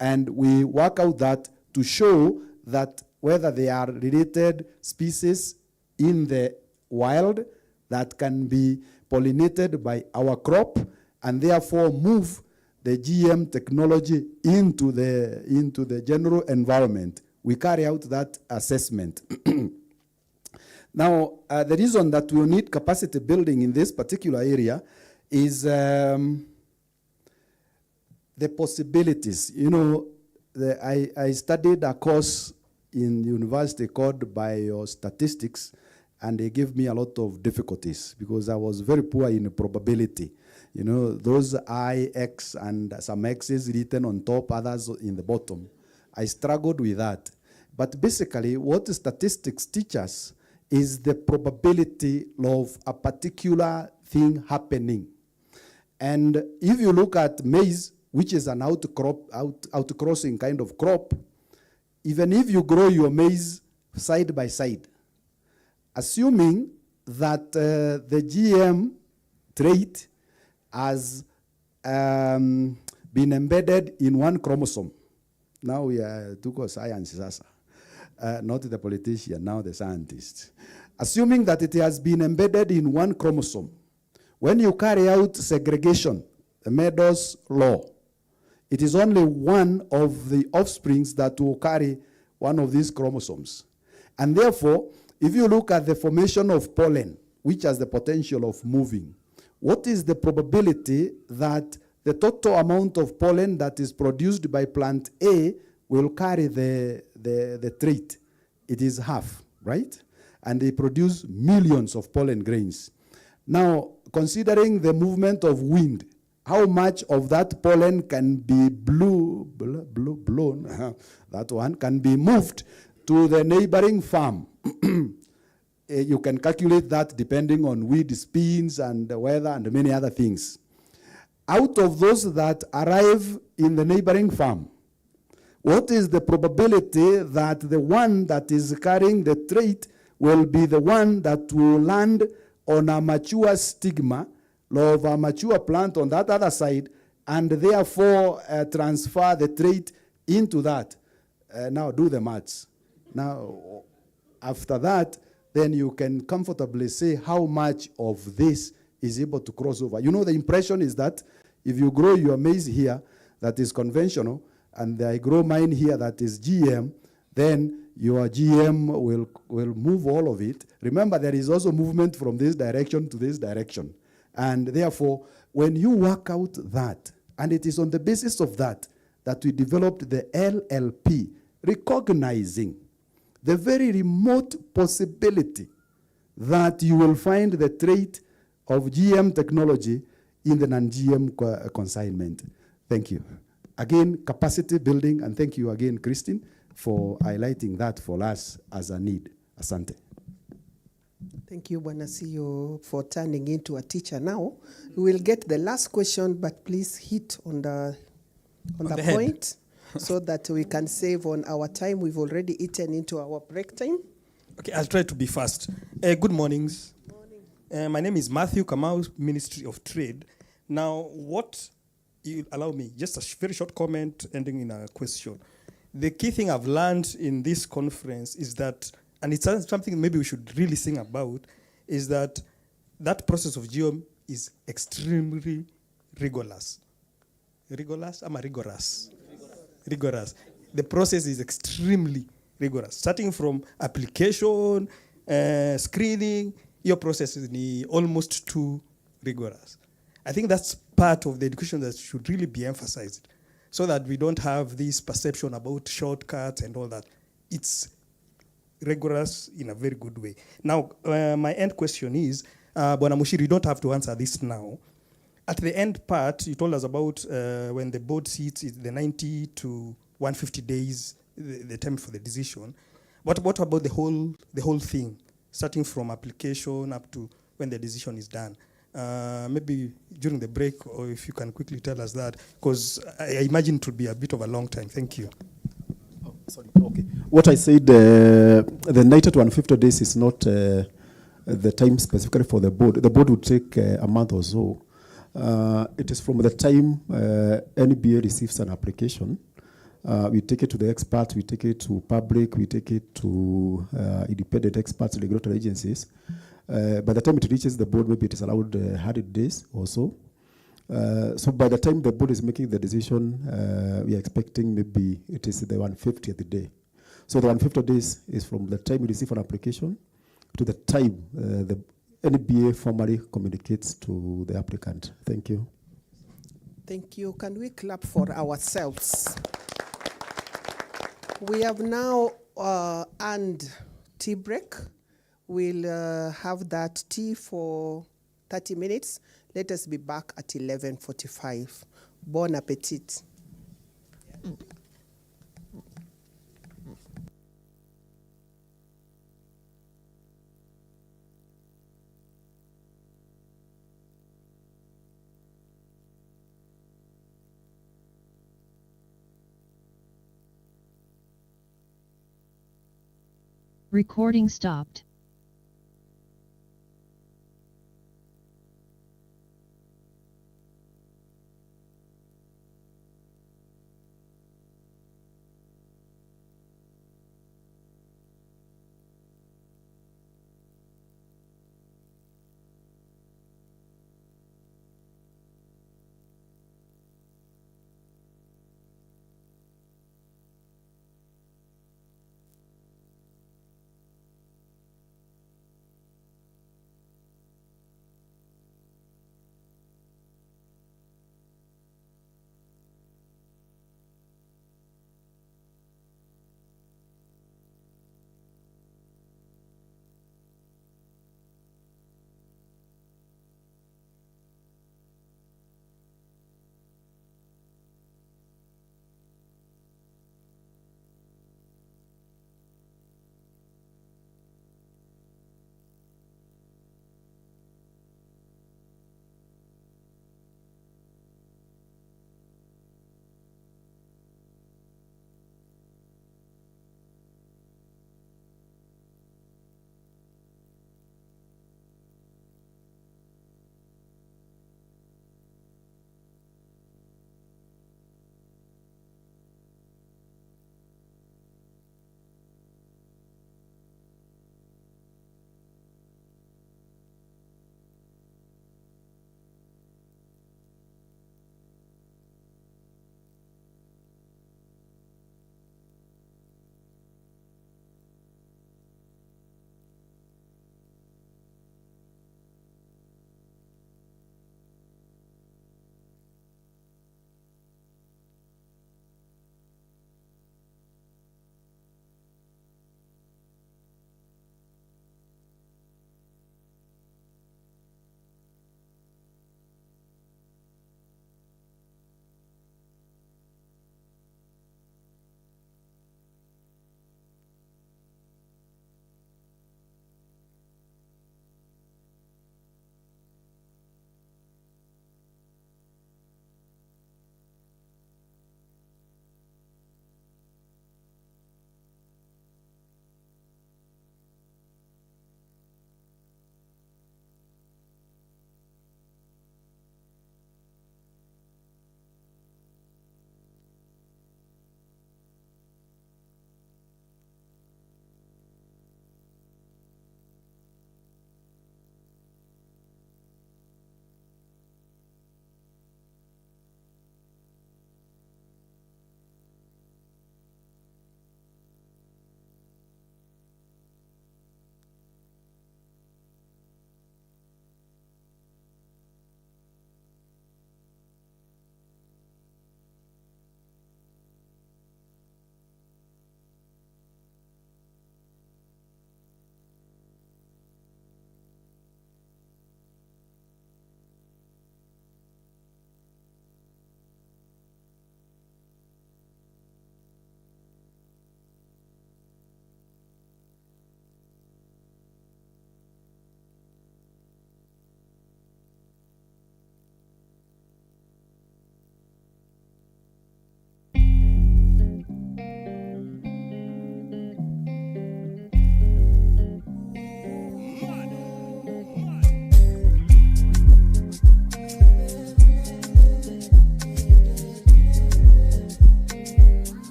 And we work out that to show that whether they are related species in the wild that can be pollinated by our crop and therefore move the GM technology into the general environment. We carry out that assessment. Now, the reason that we need capacity building in this particular area is the possibilities. You know, I studied a course in the university called Biostatistics, and they gave me a lot of difficulties because I was very poor in probability. You know, those I, X, and some X's written on top, others in the bottom. I struggled with that. But basically, what statistics teach us is the probability of a particular thing happening. And if you look at maize, which is an outcrossing kind of crop, even if you grow your maize side by side, assuming that the GM trait has been embedded in one chromosome. Now we are to science, not the politician, now the scientist. Assuming that it has been embedded in one chromosome, when you carry out segregation, the Meadows law, it is only one of the offsprings that will carry one of these chromosomes. And therefore, if you look at the formation of pollen, which has the potential of moving, what is the probability that the total amount of pollen that is produced by plant A will carry the trait? It is half, right? And they produce millions of pollen grains. Now, considering the movement of wind, how much of that pollen can be blown, that one can be moved to the neighboring farm? You can calculate that depending on wind speeds and the weather and many other things. Out of those that arrive in the neighboring farm, what is the probability that the one that is carrying the trait will be the one that will land on a mature stigma of a mature plant on that other side, and therefore transfer the trait into that? Now do the maths. Now, after that, then you can comfortably say how much of this is able to cross over. You know, the impression is that if you grow your maize here that is conventional, and I grow mine here that is GM, then your GM will move all of it. Remember, there is also movement from this direction to this direction. And therefore, when you work out that, and it is on the basis of that we developed the LLP, recognizing the very remote possibility that you will find the trait of GM technology in the non-GM consignment. Thank you. Again, capacity building, and thank you again, Christine, for highlighting that for us as a need. Asante. Thank you, Bwana CEO, for turning into a teacher now. We will get the last question, but please hit on the point so that we can save on our time. We've already eaten into our break time. Okay, I'll try to be fast. Good mornings. Good morning. My name is Matthew Kamau, Ministry of Trade. Now, what you allow me, just a very short comment ending in a question. The key thing I've learned in this conference is that, and it's something maybe we should really think about, is that process of GM is extremely rigorous. Rigorous? Rigorous. Rigorous. The process is extremely rigorous. Starting from application, screening, your process is almost too rigorous. I think that's part of the education that should really be emphasized so that we don't have this perception about shortcuts and all that. It's rigorous in a very good way. Now, my end question is, Bwana Mushiri, you don't have to answer this now. At the end part, you told us about when the board sits, it's the 90 to 150 days, the time for the decision. What about the whole thing, starting from application up to when the decision is done? Maybe during the break, or if you can quickly tell us that, because I imagine it will be a bit of a long time. Thank you. Oh, sorry. Okay. What I said, the 90 to 150 days is not the time specifically for the board. The board would take a month or so. It is from the time NBA receives an application. We take it to the experts, we take it to public, we take it to independent experts, regulatory agencies. By the time it reaches the board, maybe it is allowed 100 days or so. So by the time the board is making the decision, we are expecting maybe it is the 150th day. So the 150 days is from the time you receive an application to the time the NBA formally communicates to the applicant. Thank you. Thank you. Can we clap for ourselves? We have now earned tea break. We'll have that tea for 30 minutes. Let us be back at 11:45. Bon appetit. Recording stopped.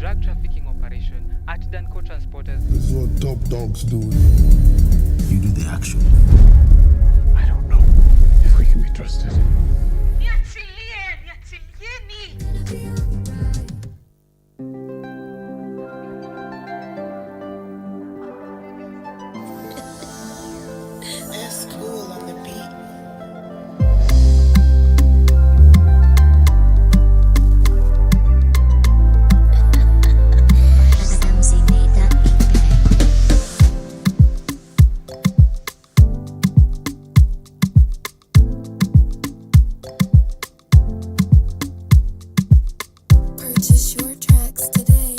drug trafficking operation at Danco Transporters. This is what top dogs do. You do the action. I don't know if we can be trusted. That's cool on the beat. Purchase your tracks today.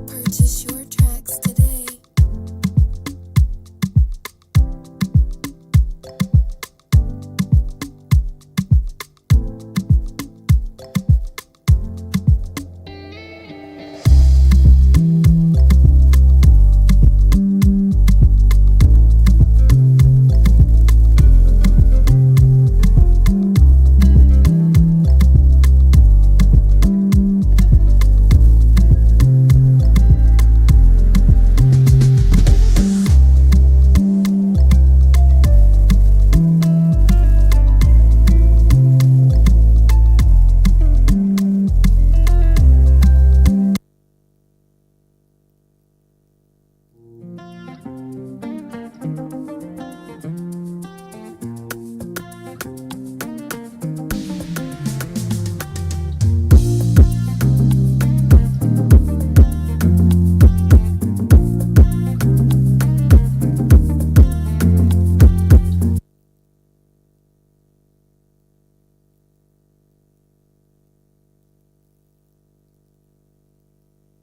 Purchase your tracks today.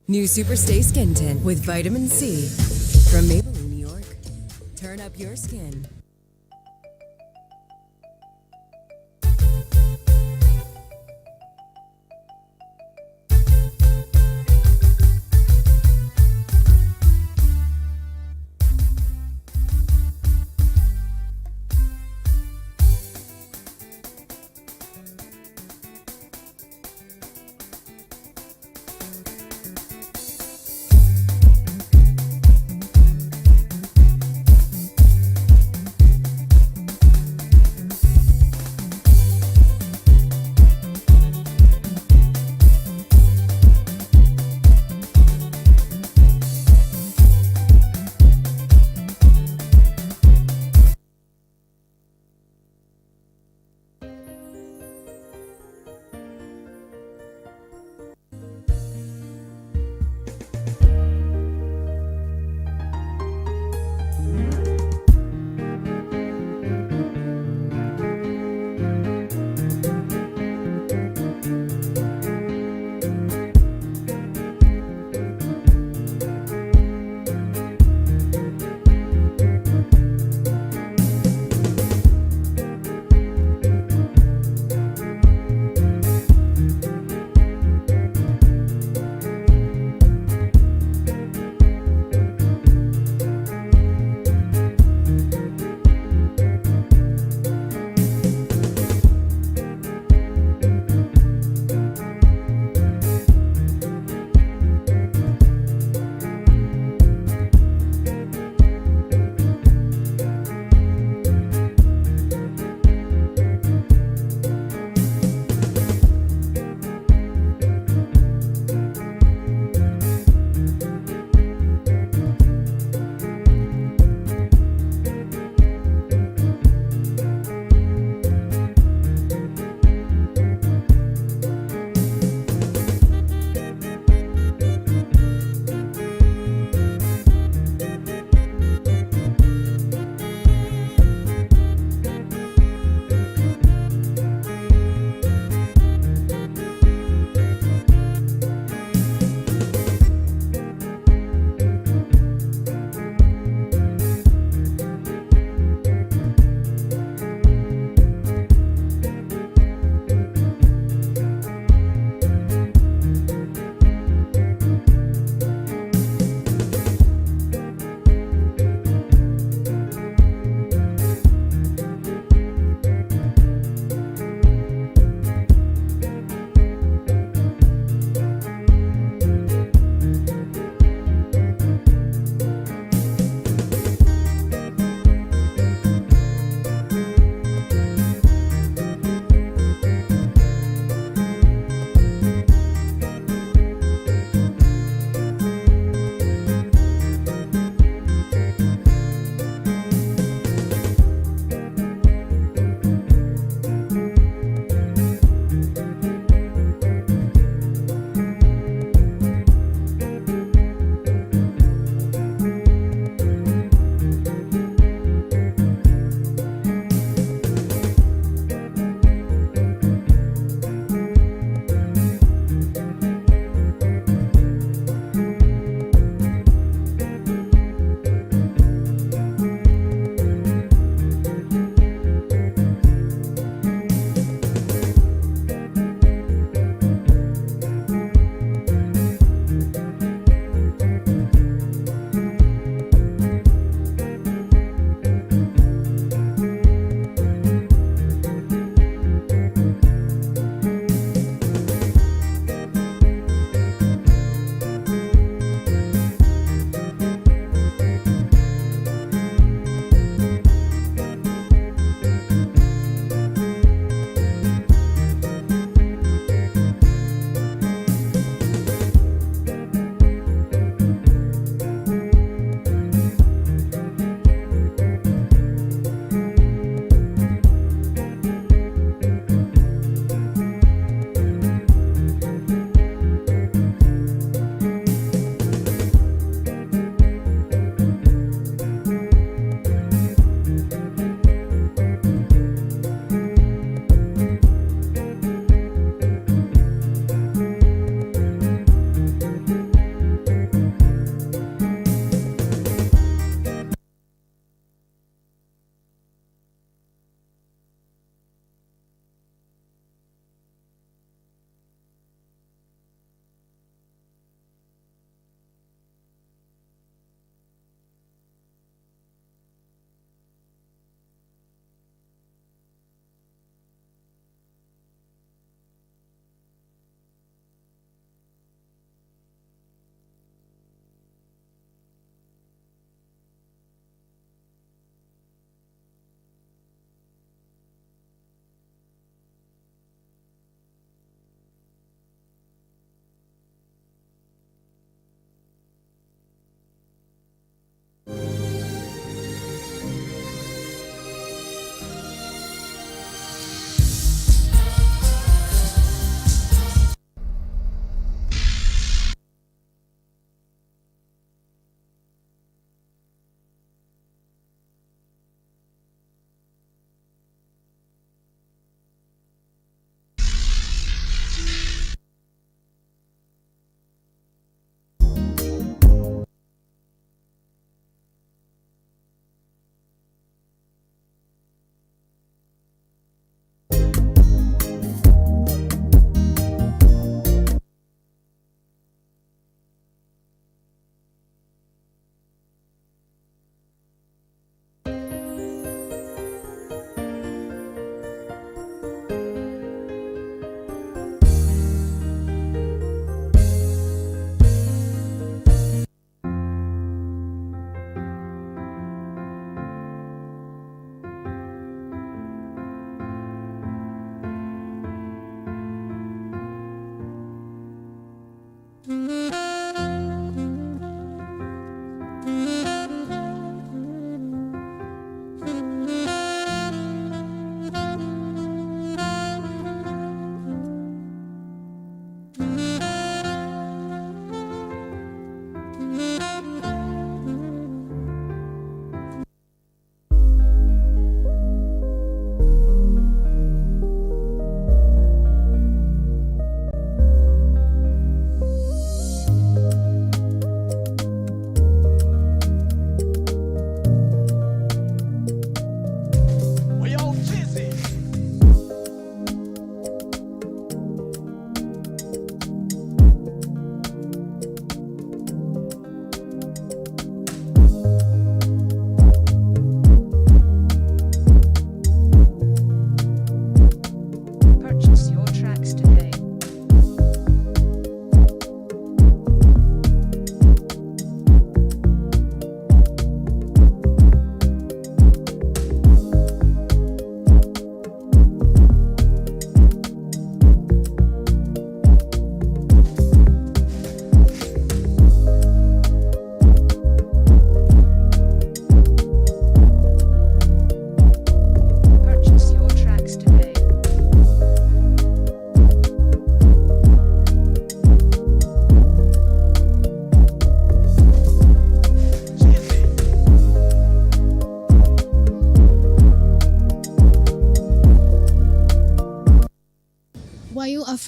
New Superstay Skin Tint with vitamin C from Maybelline, New York. Turn up your skin.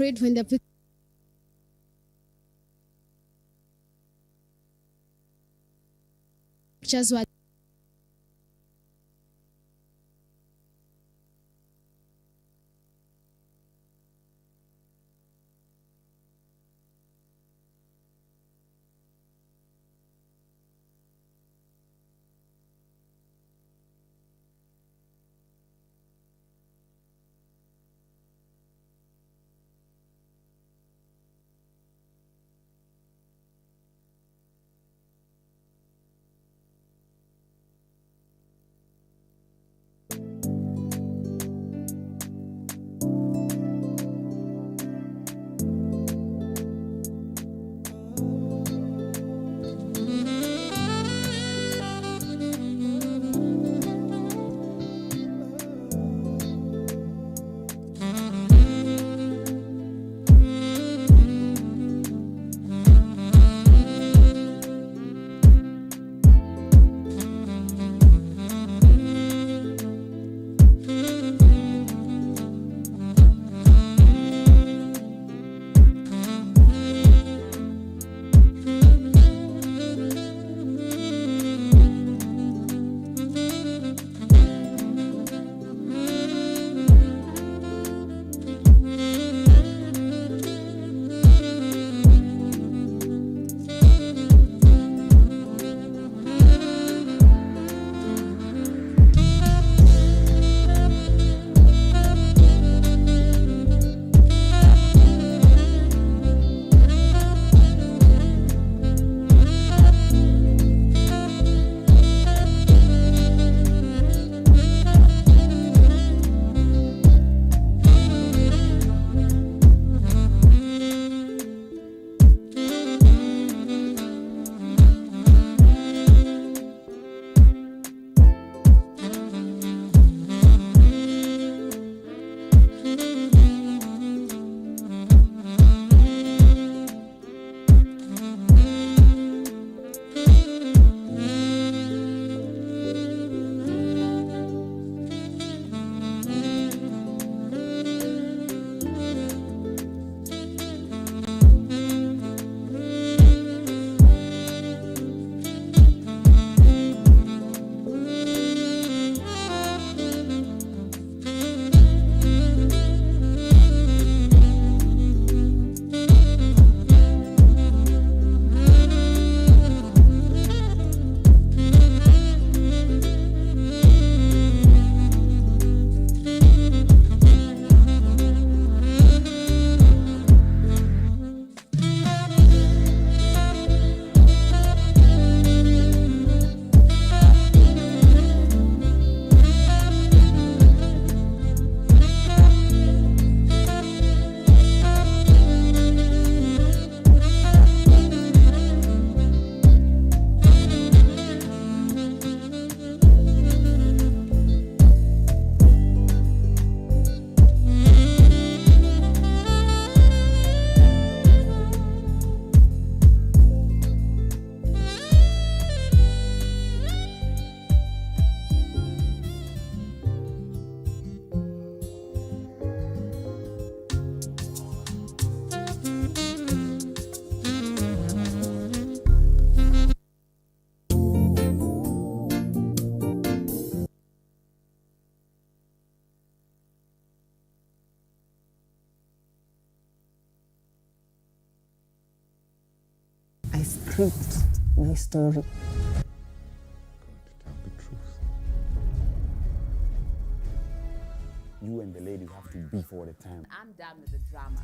afraid when the pictures were script my story. Tell the truth. You and the lady have to beef all the time. I'm done with the drama.